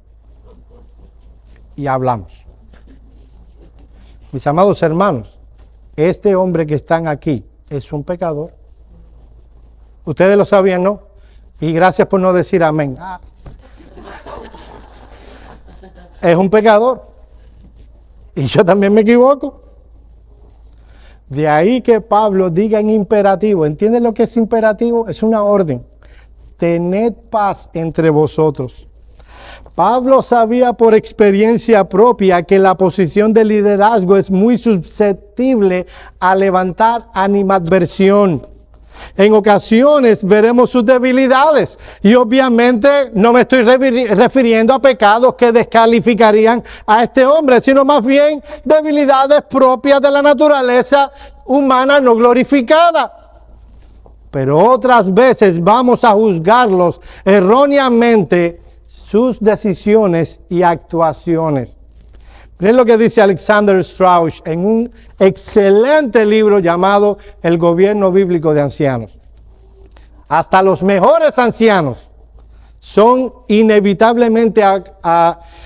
Y hablamos. Mis amados hermanos, este hombre que están aquí es un pecador. Ustedes lo sabían, ¿no? Y gracias por no decir amén. Es un pecador. Y yo también me equivoco. De ahí que Pablo diga en imperativo. ¿Entienden lo que es imperativo? Es una orden. tened paz entre vosotros. Pablo sabía por experiencia propia que la posición de liderazgo es muy susceptible a levantar animadversión. En ocasiones veremos sus debilidades y obviamente no me estoy refiriendo a pecados que descalificarían a este hombre, sino más bien debilidades propias de la naturaleza humana no glorificada. Pero otras veces vamos a juzgarlos erróneamente sus decisiones y actuaciones. Miren lo que dice Alexander Strauss en un excelente libro llamado El Gobierno Bíblico de Ancianos. Hasta los mejores ancianos son inevitablemente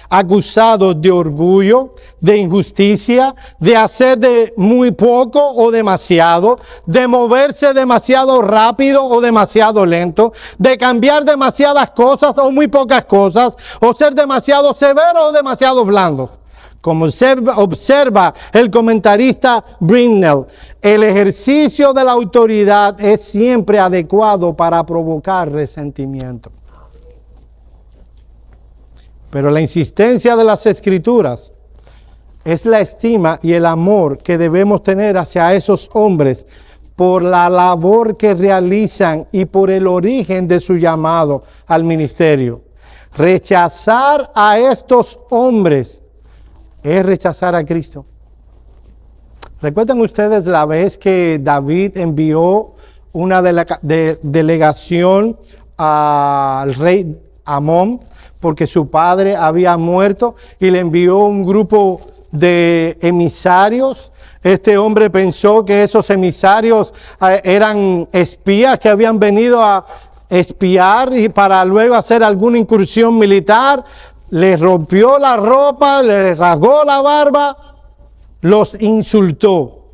acusados de orgullo, de injusticia, de hacer de muy poco o demasiado, de moverse demasiado rápido o demasiado lento, de cambiar demasiadas cosas o muy pocas cosas, o ser demasiado severos o demasiado blandos. Como observa el comentarista Britnell, el ejercicio de la autoridad es siempre adecuado para provocar resentimiento. Pero la insistencia de las Escrituras es la estima y el amor que debemos tener hacia esos hombres por la labor que realizan y por el origen de su llamado al ministerio. Rechazar a estos hombres es rechazar a Cristo. ¿Recuerdan ustedes la vez que David envió una delegación al rey Amón porque su padre había muerto y le envió un grupo de emisarios? Este hombre pensó que esos emisarios eran espías que habían venido a espiar y para luego hacer alguna incursión militar. Le rompió la ropa, le rasgó la barba, los insultó.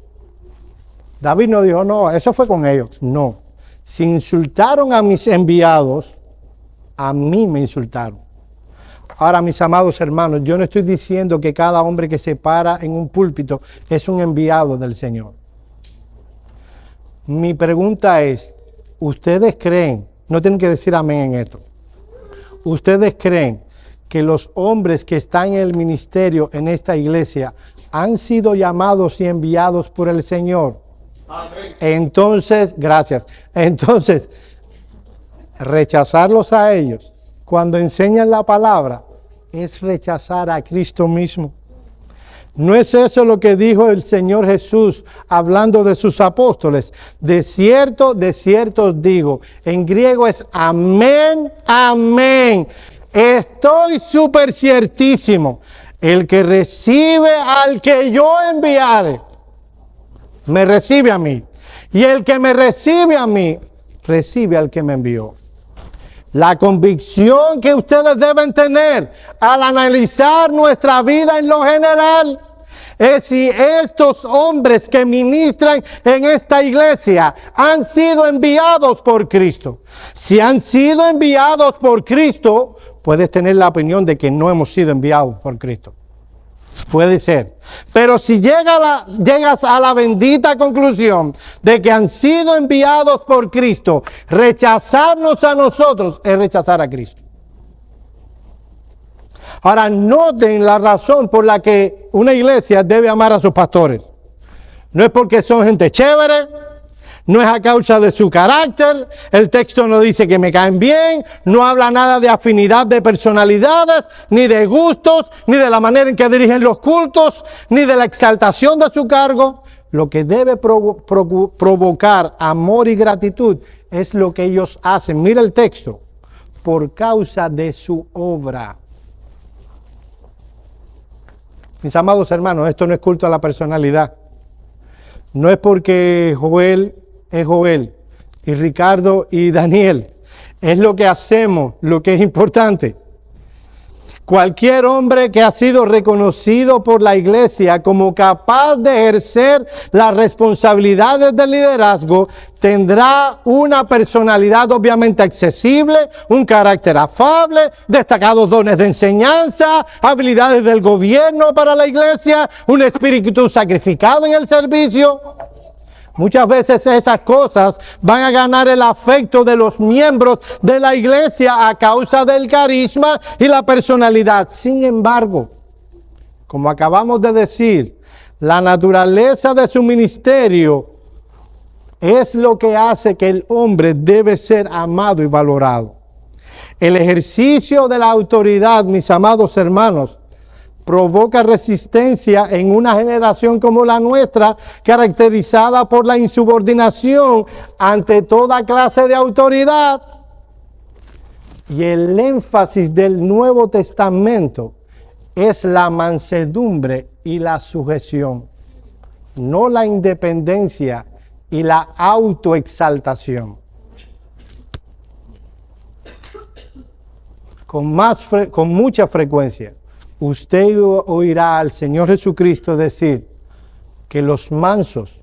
David no dijo, no, eso fue con ellos. No, si insultaron a mis enviados, a mí me insultaron. Ahora, mis amados hermanos, yo no estoy diciendo que cada hombre que se para en un púlpito es un enviado del Señor. Mi pregunta es, ¿ustedes creen? No tienen que decir amén en esto. ¿Ustedes creen que los hombres que están en el ministerio en esta iglesia han sido llamados y enviados por el Señor? Amén. Entonces, gracias. Entonces, rechazarlos a ellos cuando enseñan la palabra es rechazar a Cristo mismo. ¿No es eso lo que dijo el Señor Jesús hablando de sus apóstoles? De cierto os digo. En griego es amén, amén. Estoy súper ciertísimo. El que recibe al que yo enviare, me recibe a mí. Y el que me recibe a mí, recibe al que me envió. La convicción que ustedes deben tener al analizar nuestra vida en lo general es si estos hombres que ministran en esta iglesia han sido enviados por Cristo. Si han sido enviados por Cristo, puedes tener la opinión de que no hemos sido enviados por Cristo. Puede ser. Pero si llegas a la bendita conclusión de que han sido enviados por Cristo, rechazarnos a nosotros es rechazar a Cristo. Ahora, noten la razón por la que una iglesia debe amar a sus pastores. No es porque son gente chévere, no es a causa de su carácter, el texto no dice que me caen bien, no habla nada de afinidad de personalidades, ni de gustos, ni de la manera en que dirigen los cultos, ni de la exaltación de su cargo. Lo que debe provocar amor y gratitud es lo que ellos hacen. Mira el texto, por causa de su obra. Mis amados hermanos, esto no es culto a la personalidad. No es porque Joel es Joel y Ricardo y Daniel. Es lo que hacemos, lo que es importante. Cualquier hombre que ha sido reconocido por la iglesia como capaz de ejercer las responsabilidades del liderazgo tendrá una personalidad obviamente accesible, un carácter afable, destacados dones de enseñanza, habilidades del gobierno para la iglesia, un espíritu sacrificado en el servicio. Muchas veces esas cosas van a ganar el afecto de los miembros de la iglesia a causa del carisma y la personalidad. Sin embargo, como acabamos de decir, la naturaleza de su ministerio es lo que hace que el hombre debe ser amado y valorado. El ejercicio de la autoridad, mis amados hermanos, provoca resistencia en una generación como la nuestra, caracterizada por la insubordinación ante toda clase de autoridad. Y el énfasis del Nuevo Testamento es la mansedumbre y la sujeción, no la independencia y la autoexaltación. Con mucha frecuencia, usted oirá al Señor Jesucristo decir que los mansos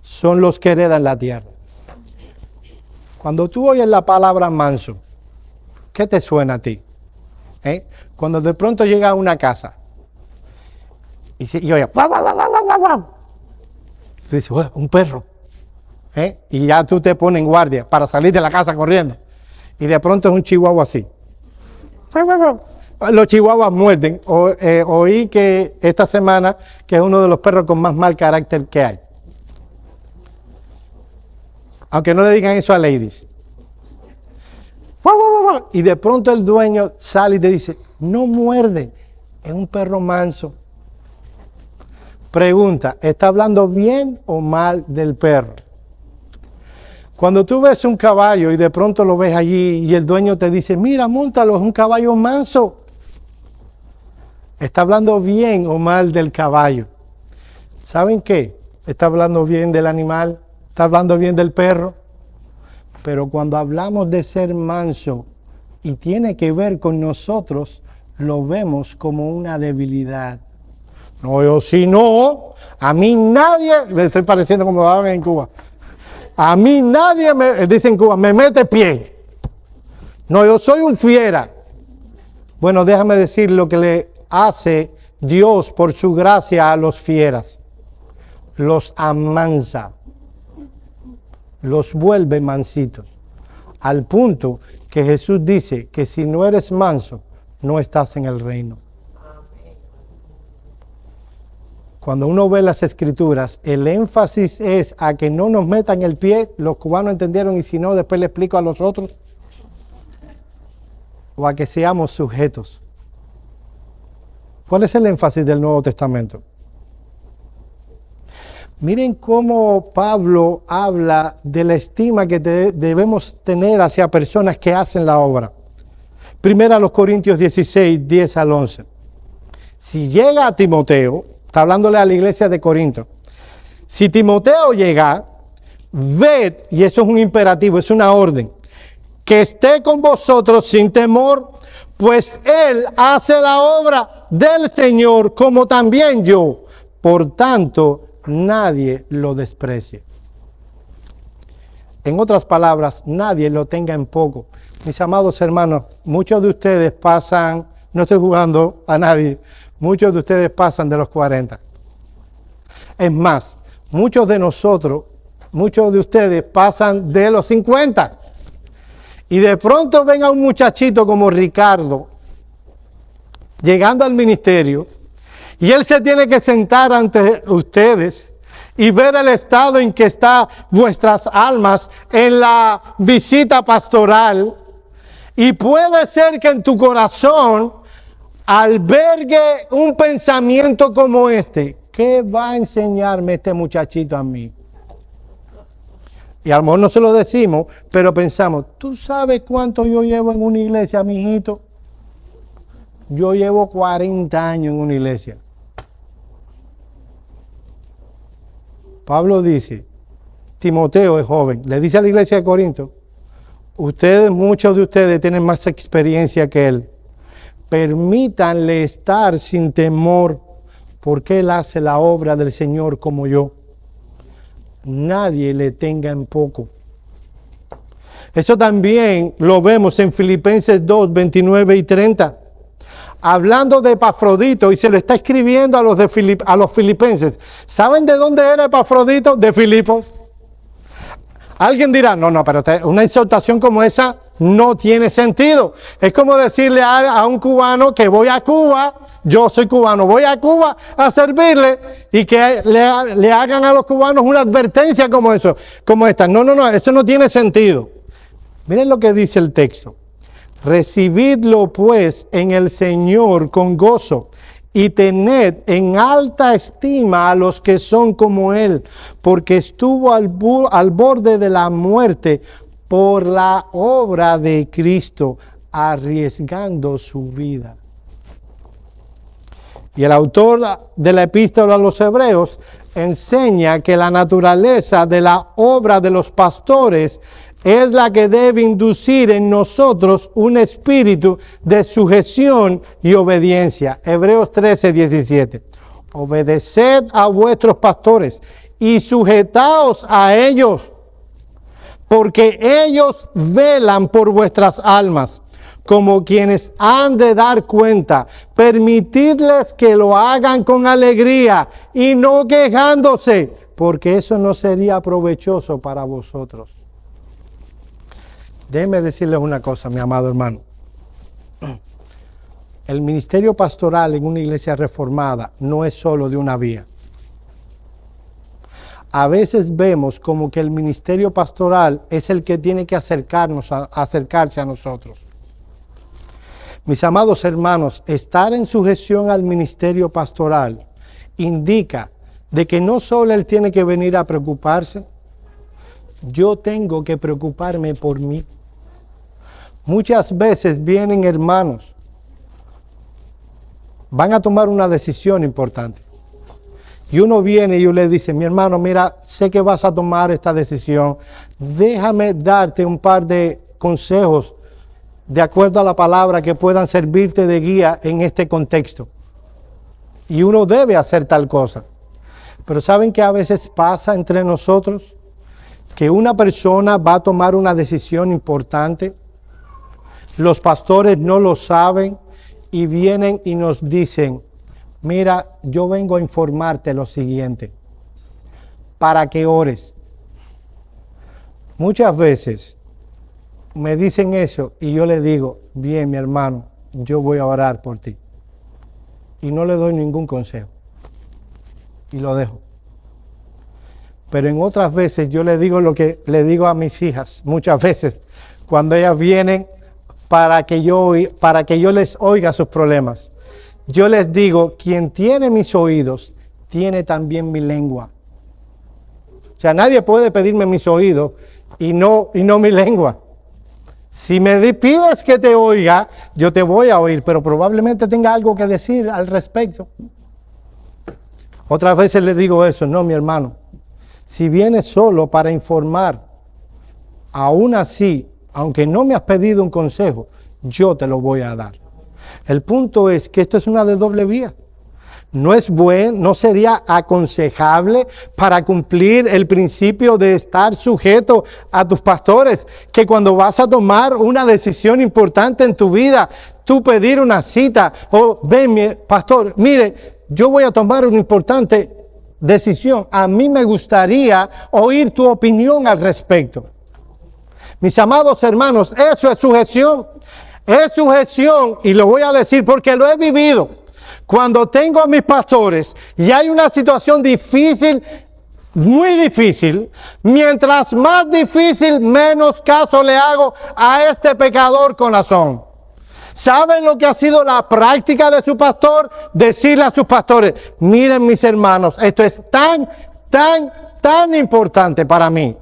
son los que heredan la tierra. Cuando tú oyes la palabra manso, ¿qué te suena a ti? Cuando de pronto llega a una casa y oye, ¡guau, guau, guau, guau, guau, guau! Tú dices, bueno, un perro. Y ya tú te pones en guardia para salir de la casa corriendo. Y de pronto es un chihuahua así. Los chihuahuas muerden. Oí que esta semana que es uno de los perros con más mal carácter que hay. Aunque no le digan eso a ladies. Y de pronto el dueño sale y te dice, no muerde, es un perro manso. Pregunta, ¿está hablando bien o mal del perro? Cuando tú ves un caballo y de pronto lo ves allí y el dueño te dice, mira, móntalo, es un caballo manso. ¿Está hablando bien o mal del caballo? ¿Saben qué? ¿Está hablando bien del animal? ¿Está hablando bien del perro? Pero cuando hablamos de ser manso y tiene que ver con nosotros, lo vemos como una debilidad. No, yo si no, a mí nadie, me estoy pareciendo como hablan en Cuba, a mí nadie, dice en Cuba, me mete pie. No, yo soy un fiera. Bueno, déjame decir lo que le hace Dios por su gracia a los fieras. Los amansa, los vuelve mansitos, al punto que Jesús dice que si no eres manso, no estás en el reino. Cuando uno ve las escrituras, el énfasis es a que no nos metan el pie. Los cubanos entendieron y si no, después le explico a los otros. O a que seamos sujetos. ¿Cuál es el énfasis del Nuevo Testamento? Miren cómo Pablo habla de la estima que debemos tener hacia personas que hacen la obra. Primera a los Corintios 16, 10 al 11. Si llega a Timoteo, está hablándole a la iglesia de Corinto. Si Timoteo llega, ved, y eso es un imperativo, es una orden, que esté con vosotros sin temor, pues él hace la obra del Señor como también yo. Por tanto, nadie lo desprecie. En otras palabras, nadie lo tenga en poco. Mis amados hermanos, muchos de ustedes pasan, no estoy jugando a nadie, muchos de ustedes pasan de los 40. Es más, muchos de nosotros, muchos de ustedes pasan de los 50. Y de pronto ven a un muchachito como Ricardo, llegando al ministerio, y él se tiene que sentar ante ustedes y ver el estado en que están vuestras almas en la visita pastoral. Y puede ser que en tu corazón albergue un pensamiento como este. ¿Qué va a enseñarme este muchachito a mí? Y a lo mejor no se lo decimos, pero pensamos, ¿tú sabes cuánto yo llevo en una iglesia, mijito? Yo llevo 40 años en una iglesia. Pablo dice, Timoteo es joven, le dice a la iglesia de Corinto, muchos de ustedes tienen más experiencia que él. Permítanle estar sin temor, porque él hace la obra del Señor como yo. Nadie le tenga en poco. Eso también lo vemos en Filipenses 2, 29 y 30. Hablando de Epafrodito, y se lo está escribiendo a los filipenses. ¿Saben de dónde era Epafrodito? De Filipos. Alguien dirá, no, pero una exhortación como esa no tiene sentido. Es como decirle a un cubano que voy a Cuba, yo soy cubano, voy a Cuba a servirle y que le hagan a los cubanos una advertencia como eso, como esta. No, eso no tiene sentido. Miren lo que dice el texto. Recibidlo pues en el Señor con gozo y tened en alta estima a los que son como Él, porque estuvo al borde de la muerte por la obra de Cristo, arriesgando su vida. Y el autor de la epístola a los Hebreos enseña que la naturaleza de la obra de los pastores es la que debe inducir en nosotros un espíritu de sujeción y obediencia. Hebreos 13, 17. Obedeced a vuestros pastores y sujetaos a ellos, porque ellos velan por vuestras almas, como quienes han de dar cuenta. Permitidles que lo hagan con alegría y no quejándose, porque eso no sería provechoso para vosotros. Déjeme decirles una cosa, mi amado hermano. El ministerio pastoral en una iglesia reformada no es solo de una vía. A veces vemos como que el ministerio pastoral es el que tiene que acercarse a nosotros. Mis amados hermanos, estar en sujeción al ministerio pastoral indica de que no solo él tiene que venir a preocuparse, yo tengo que preocuparme por mí. Muchas veces vienen hermanos, van a tomar una decisión importante. Y uno viene y yo le dice, mi hermano, mira, sé que vas a tomar esta decisión. Déjame darte un par de consejos de acuerdo a la palabra que puedan servirte de guía en este contexto. Y uno debe hacer tal cosa. Pero ¿saben qué a veces pasa entre nosotros? Que una persona va a tomar una decisión importante. Los pastores no lo saben y vienen y nos dicen, mira, yo vengo a informarte lo siguiente, para que ores. Muchas veces me dicen eso y yo le digo, bien, mi hermano, yo voy a orar por ti. Y no le doy ningún consejo. Y lo dejo. Pero en otras veces yo le digo lo que le digo a mis hijas, muchas veces, cuando ellas vienen para que yo les oiga sus problemas. Yo les digo, quien tiene mis oídos, tiene también mi lengua. O sea, nadie puede pedirme mis oídos y no mi lengua. Si me pides que te oiga, yo te voy a oír, pero probablemente tenga algo que decir al respecto. Otras veces les digo eso, no, mi hermano. Si vienes solo para informar, aún así, aunque no me has pedido un consejo, yo te lo voy a dar. El punto es que esto es una de doble vía. No es bueno, no sería aconsejable para cumplir el principio de estar sujeto a tus pastores, que cuando vas a tomar una decisión importante en tu vida, tú pedir una cita, o ven, pastor, mire, yo voy a tomar una importante decisión. A mí me gustaría oír tu opinión al respecto. Mis amados hermanos, eso es sujeción. Es sujeción, y lo voy a decir porque lo he vivido. Cuando tengo a mis pastores y hay una situación difícil, muy difícil, mientras más difícil, menos caso le hago a este pecador corazón. ¿Saben lo que ha sido la práctica de su pastor? Decirle a sus pastores, miren mis hermanos, esto es tan importante para mí,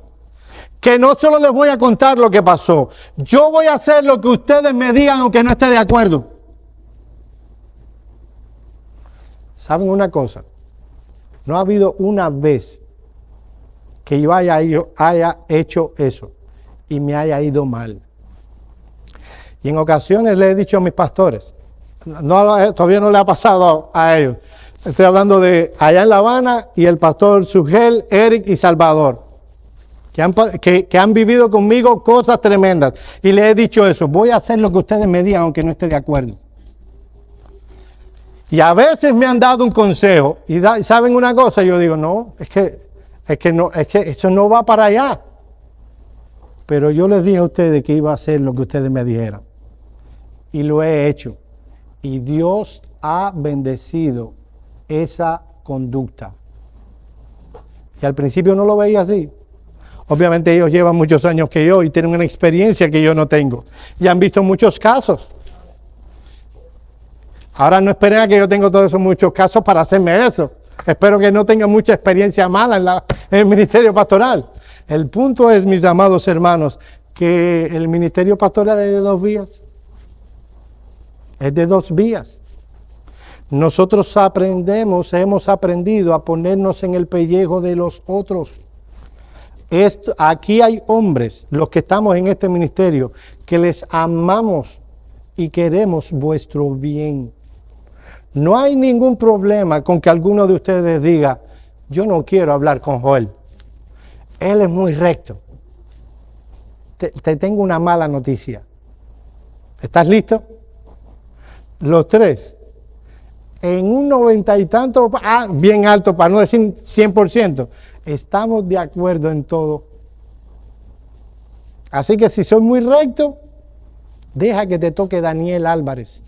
que no solo les voy a contar lo que pasó, yo voy a hacer lo que ustedes me digan aunque no esté de acuerdo. ¿Saben una cosa? No ha habido una vez que yo haya hecho eso y me haya ido mal. Y en ocasiones le he dicho a mis pastores, todavía no le ha pasado a ellos. Estoy hablando de allá en La Habana y el pastor Sugel, Eric y Salvador, que han vivido conmigo cosas tremendas. Y le he dicho eso, voy a hacer lo que ustedes me digan aunque no esté de acuerdo. Y a veces me han dado un consejo y ¿saben una cosa? Yo digo, no, es que eso no va para allá. Pero yo les dije a ustedes que iba a hacer lo que ustedes me dijeran. Y lo he hecho. Y Dios ha bendecido esa conducta. Y al principio no lo veía así. Obviamente ellos llevan muchos años que yo y tienen una experiencia que yo no tengo. Y han visto muchos casos. Ahora no esperen a que yo tenga todos esos muchos casos para hacerme eso. Espero que no tenga mucha experiencia mala en el ministerio pastoral. El punto es, mis amados hermanos, que el ministerio pastoral es de 2 vías. Es de 2 vías. Nosotros hemos aprendido a ponernos en el pellejo de los otros. Aquí hay hombres, los que estamos en este ministerio, que les amamos y queremos vuestro bien. No hay ningún problema con que alguno de ustedes diga, yo no quiero hablar con Joel. Él es muy recto. Te tengo una mala noticia. ¿Estás listo? Los 3. En un 90 y tanto, bien alto, para no decir 100%, estamos de acuerdo en todo. Así que si soy muy recto, deja que te toque Daniel Álvarez.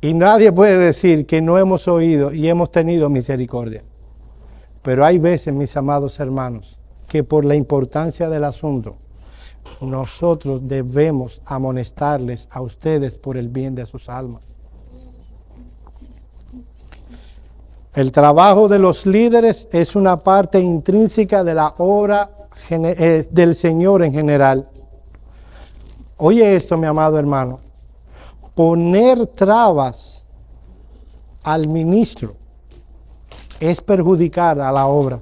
Y nadie puede decir que no hemos oído y hemos tenido misericordia. Pero hay veces, mis amados hermanos, que por la importancia del asunto, nosotros debemos amonestarles a ustedes por el bien de sus almas. El trabajo de los líderes es una parte intrínseca de la obra del Señor en general. Oye esto, mi amado hermano. Poner trabas al ministro es perjudicar a la obra.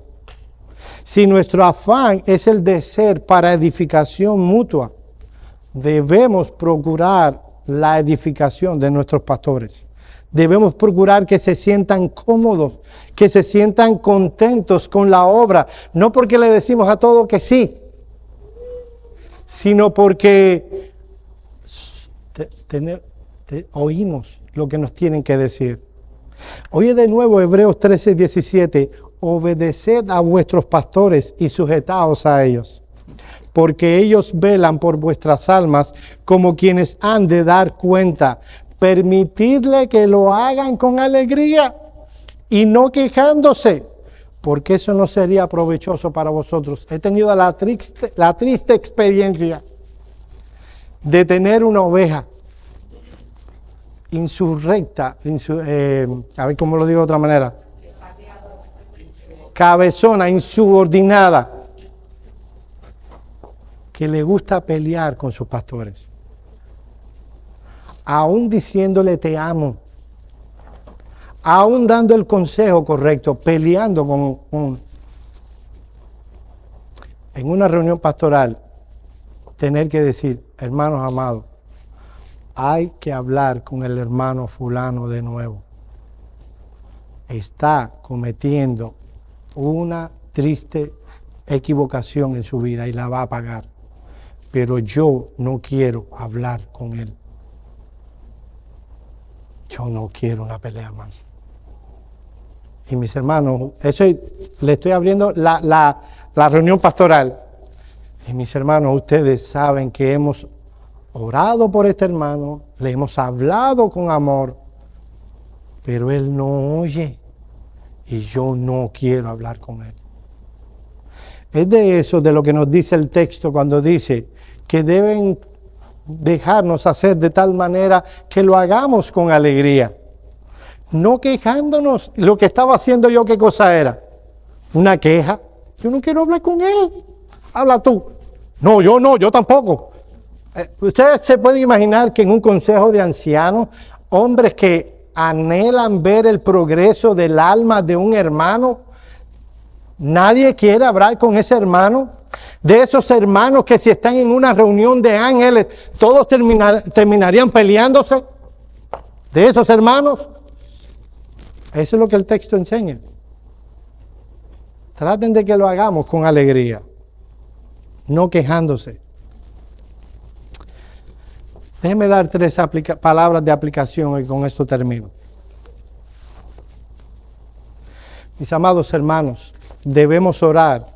Si nuestro afán es el de ser para edificación mutua, debemos procurar la edificación de nuestros pastores. Debemos procurar que se sientan cómodos, que se sientan contentos con la obra, no porque le decimos a todos que sí, sino porque oímos lo que nos tienen que decir. Oye de nuevo Hebreos 13:17, obedeced a vuestros pastores y sujetaos a ellos, porque ellos velan por vuestras almas como quienes han de dar cuenta. Permitidle que lo hagan con alegría y no quejándose, porque eso no sería provechoso para vosotros. He tenido la triste experiencia de tener una oveja insurrecta, a ver cómo lo digo de otra manera, cabezona, insubordinada, que le gusta pelear con sus pastores, aún diciéndole te amo, aún dando el consejo correcto, peleando en una reunión pastoral, tener que decir, hermanos amados, hay que hablar con el hermano fulano de nuevo. Está cometiendo una triste equivocación en su vida y la va a pagar. Pero yo no quiero hablar con él. Yo no quiero una pelea más. Y mis hermanos, eso le estoy abriendo la reunión pastoral. Y mis hermanos, ustedes saben que hemos orado por este hermano, le hemos hablado con amor, pero él no oye y yo no quiero hablar con él. Es de eso de lo que nos dice el texto cuando dice que deben dejarnos hacer de tal manera que lo hagamos con alegría, no quejándonos. Lo que estaba haciendo yo, ¿qué cosa era? Una queja. Yo no quiero hablar con él. Habla tú. No, yo tampoco. Ustedes se pueden imaginar que en un consejo de ancianos, hombres que anhelan ver el progreso del alma de un hermano, nadie quiere hablar con ese hermano. De esos hermanos que si están en una reunión de ángeles, todos terminarían peleándose. De esos hermanos. Eso es lo que el texto enseña. Traten de que lo hagamos con alegría, no quejándose. Déjenme dar 3 palabras de aplicación y con esto termino. Mis amados hermanos, debemos orar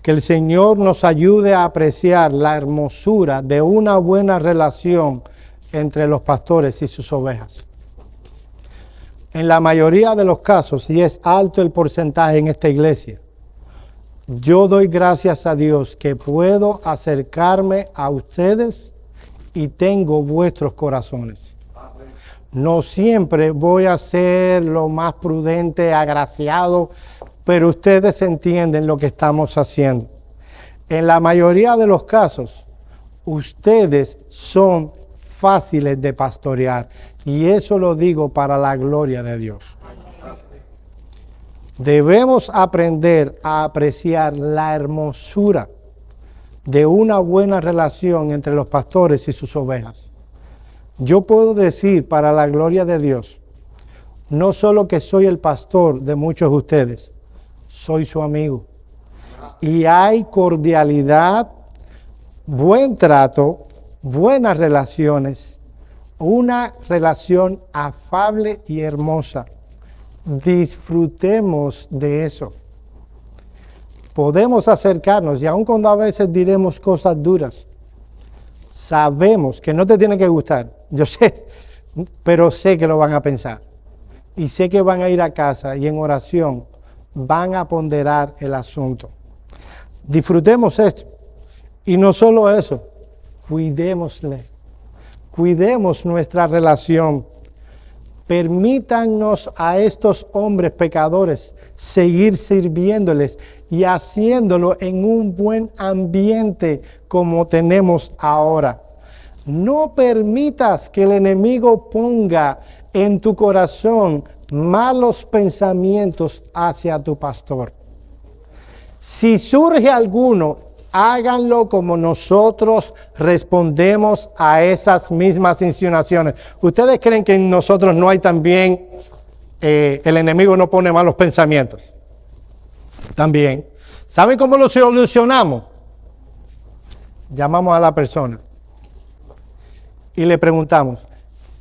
que el Señor nos ayude a apreciar la hermosura de una buena relación entre los pastores y sus ovejas. En la mayoría de los casos, y es alto el porcentaje en esta iglesia, yo doy gracias a Dios que puedo acercarme a ustedes y tengo vuestros corazones. No siempre voy a ser lo más prudente, agraciado, pero ustedes entienden lo que estamos haciendo. En la mayoría de los casos, ustedes son fáciles de pastorear, y eso lo digo para la gloria de Dios. Debemos aprender a apreciar la hermosura de una buena relación entre los pastores y sus ovejas. Yo puedo decir para la gloria de Dios, no solo que soy el pastor de muchos de ustedes, soy su amigo. Y hay cordialidad, buen trato, buenas relaciones, una relación afable y hermosa. Disfrutemos de eso. Podemos acercarnos y aun cuando a veces diremos cosas duras, sabemos que no te tiene que gustar, yo sé, pero sé que lo van a pensar. Y sé que van a ir a casa y en oración van a ponderar el asunto. Disfrutemos esto. Y no solo eso, cuidémosle. Cuidemos nuestra relación. Permítanos a estos hombres pecadores seguir sirviéndoles y haciéndolo en un buen ambiente como tenemos ahora. No permitas que el enemigo ponga en tu corazón malos pensamientos hacia tu pastor. Si surge alguno, háganlo como nosotros respondemos a esas mismas insinuaciones. ¿Ustedes creen que en nosotros no hay también, el enemigo no pone malos pensamientos? También. ¿Saben cómo lo solucionamos? Llamamos a la persona y le preguntamos,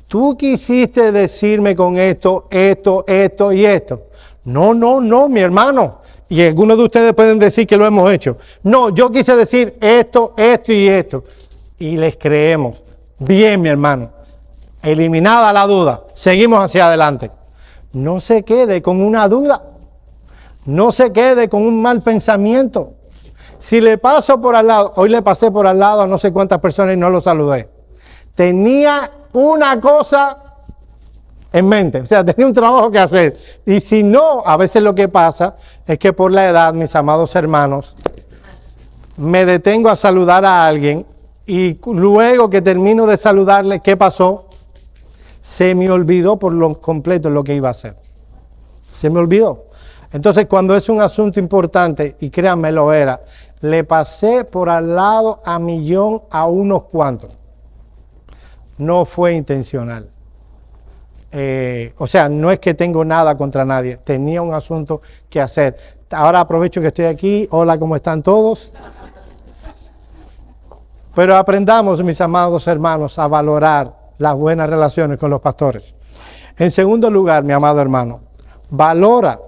¿tú quisiste decirme con esto y esto? No, mi hermano. Y algunos de ustedes pueden decir que lo hemos hecho. No, yo quise decir esto y esto. Y les creemos. Bien, mi hermano. Eliminada la duda. Seguimos hacia adelante. No se quede con una duda. No se quede con un mal pensamiento. Si le paso por al lado, hoy le pasé por al lado a no sé cuántas personas y no lo saludé. Tenía una cosa en mente, o sea, tenía un trabajo que hacer. Y si no, a veces lo que pasa es que por la edad, mis amados hermanos, me detengo a saludar a alguien y luego que termino de saludarle, ¿qué pasó? Se me olvidó por lo completo lo que iba a hacer. Se me olvidó. Entonces, cuando es un asunto importante, y créanme, lo era, le pasé por al lado a millón a unos cuantos. No fue intencional. O sea, no es que tengo nada contra nadie, tenía un asunto que hacer. Ahora aprovecho que estoy aquí. Hola, ¿cómo están todos? Pero aprendamos, mis amados hermanos, a valorar las buenas relaciones con los pastores. En segundo lugar, mi amado hermano, valora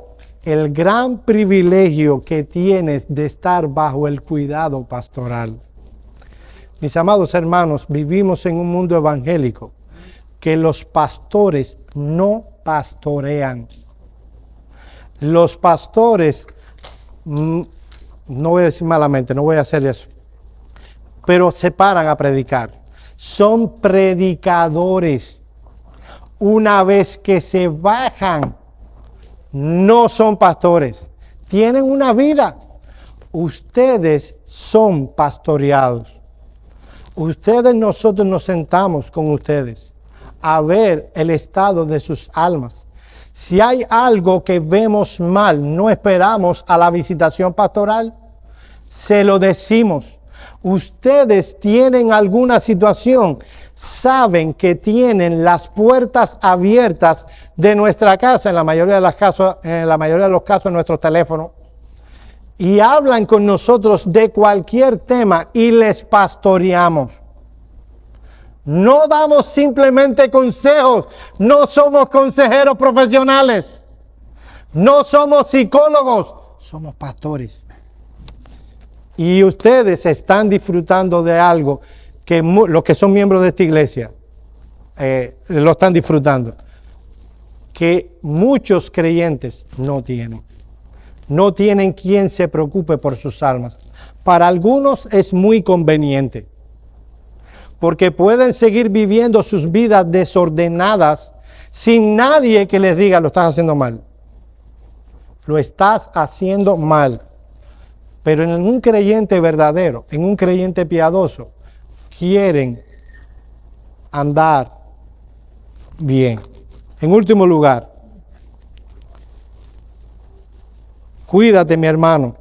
el gran privilegio que tienes de estar bajo el cuidado pastoral. Mis amados hermanos, vivimos en un mundo evangélico que los pastores no pastorean. Los pastores, no voy a decir malamente, no voy a hacer eso, pero se paran a predicar. Son predicadores. Una vez que se bajan, no son pastores. Tienen una vida. Ustedes son pastoreados. Nosotros nos sentamos con ustedes a ver el estado de sus almas. Si hay algo que vemos mal, no esperamos a la visitación pastoral, se lo decimos. Ustedes tienen alguna situación, saben que tienen las puertas abiertas de nuestra casa, en la mayoría de los casos nuestro teléfono, y hablan con nosotros de cualquier tema y les pastoreamos. No damos simplemente consejos, no somos consejeros profesionales. No somos psicólogos, somos pastores. Y ustedes están disfrutando de algo que los que son miembros de esta iglesia lo están disfrutando, que muchos creyentes no tienen. No tienen quien se preocupe por sus almas. Para algunos es muy conveniente, porque pueden seguir viviendo sus vidas desordenadas sin nadie que les diga: lo estás haciendo mal. Lo estás haciendo mal. Pero en un creyente verdadero, en un creyente piadoso, quieren andar bien. En último lugar, cuídate, mi hermano,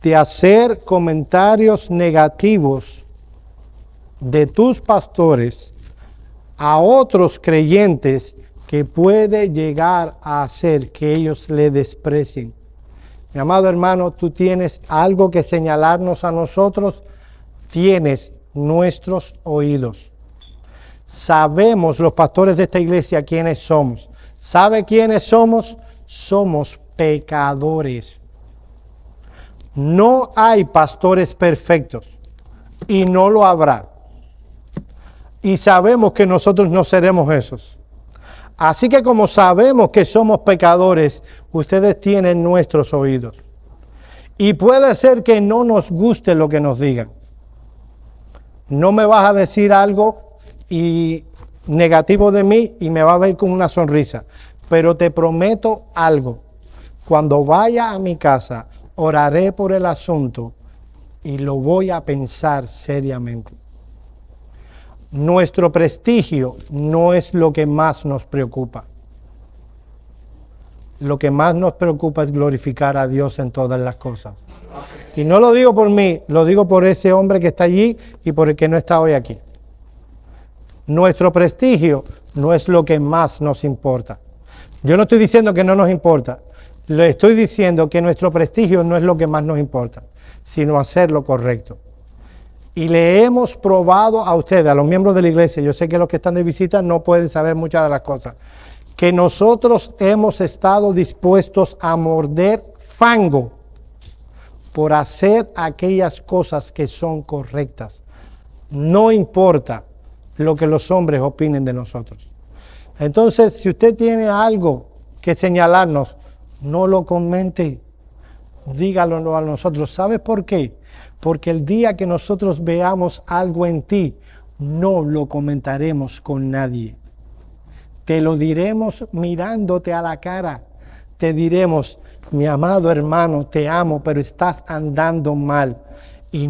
de hacer comentarios negativos de tus pastores a otros creyentes, que puede llegar a hacer que ellos le desprecien. Mi amado hermano, tú tienes algo que señalarnos a nosotros. Tienes nuestros oídos. Sabemos los pastores de esta iglesia quiénes somos. ¿Sabe quiénes somos? Somos pecadores. No hay pastores perfectos y no lo habrá. Y sabemos que nosotros no seremos esos. Así que como sabemos que somos pecadores, ustedes tienen nuestros oídos. Y puede ser que no nos guste lo que nos digan. No me vas a decir algo negativo de mí y me va a ver con una sonrisa. Pero te prometo algo. Cuando vaya a mi casa, oraré por el asunto y lo voy a pensar seriamente. Nuestro prestigio no es lo que más nos preocupa. Lo que más nos preocupa es glorificar a Dios en todas las cosas. Y no lo digo por mí, lo digo por ese hombre que está allí y por el que no está hoy aquí. Nuestro prestigio no es lo que más nos importa. Yo no estoy diciendo que no nos importa. Le estoy diciendo que nuestro prestigio no es lo que más nos importa, sino hacer lo correcto. Y le hemos probado a ustedes, a los miembros de la iglesia, yo sé que los que están de visita no pueden saber muchas de las cosas, que nosotros hemos estado dispuestos a morder fango por hacer aquellas cosas que son correctas. No importa lo que los hombres opinen de nosotros. Entonces, si usted tiene algo que señalarnos, no lo comente, dígalo a nosotros. ¿Sabes por qué? Porque el día que nosotros veamos algo en ti, no lo comentaremos con nadie. Te lo diremos mirándote a la cara. Te diremos: mi amado hermano, te amo, pero estás andando mal. Y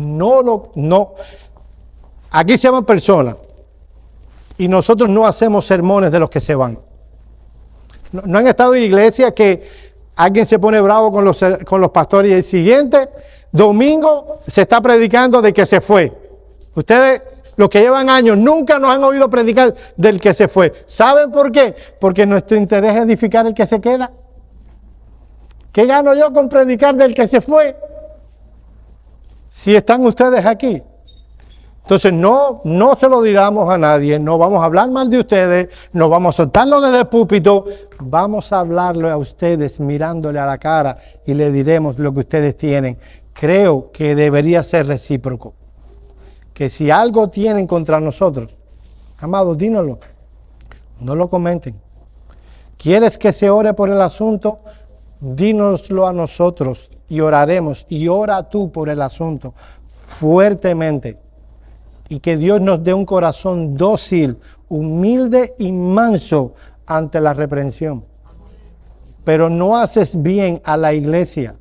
aquí se llaman personas. Y nosotros no hacemos sermones de los que se van. No han estado en iglesia que alguien se pone bravo con los pastores y el siguiente domingo se está predicando de que se fue. Ustedes, los que llevan años, nunca nos han oído predicar del que se fue. ¿Saben por qué? Porque nuestro interés es edificar el que se queda. ¿Qué gano yo con predicar del que se fue? Si están ustedes aquí. Entonces no se lo diramos a nadie, no vamos a hablar mal de ustedes, no vamos a soltarlo desde el púlpito, vamos a hablarle a ustedes mirándole a la cara y le diremos lo que ustedes tienen. Creo que debería ser recíproco, que si algo tienen contra nosotros, amados, dínoslo, no lo comenten. ¿Quieres que se ore por el asunto? Dínoslo a nosotros y oraremos, y ora tú por el asunto fuertemente. Y que Dios nos dé un corazón dócil, humilde y manso ante la reprensión. Pero no haces bien a la iglesia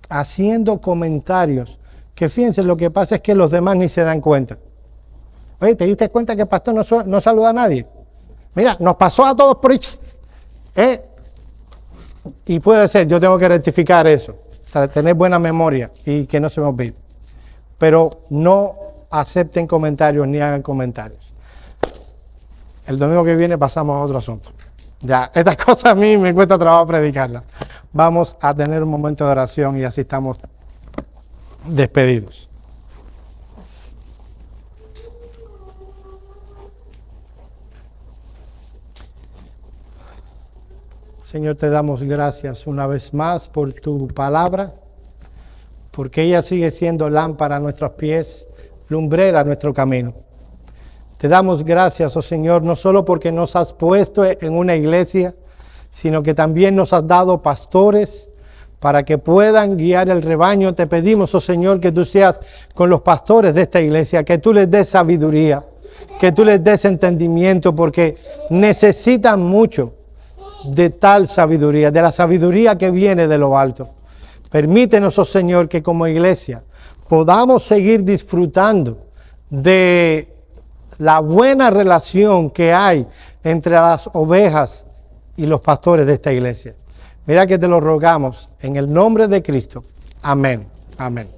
haciendo comentarios que, fíjense, lo que pasa es que los demás ni se dan cuenta. Oye, ¿te diste cuenta que el pastor no saluda a nadie? Mira, nos pasó a todos por ahí. Y puede ser, yo tengo que rectificar eso, tener buena memoria y que no se me olvide. Pero no acepten comentarios ni hagan comentarios. El domingo que viene pasamos a otro asunto. Ya, estas cosas a mí me cuesta trabajo predicarlas. Vamos a tener un momento de oración y así estamos despedidos. Señor, te damos gracias una vez más por tu palabra, porque ella sigue siendo lámpara a nuestros pies, lumbrera a nuestro camino. Te damos gracias, oh Señor, no solo porque nos has puesto en una iglesia, sino que también nos has dado pastores para que puedan guiar el rebaño. Te pedimos, oh Señor, que tú seas con los pastores de esta iglesia, que tú les des sabiduría, que tú les des entendimiento, porque necesitan mucho de tal sabiduría, de la sabiduría que viene de lo alto. Permítenos, oh Señor, que como iglesia podamos seguir disfrutando de la buena relación que hay entre las ovejas y los pastores de esta iglesia. Mira que te lo rogamos en el nombre de Cristo. Amén. Amén.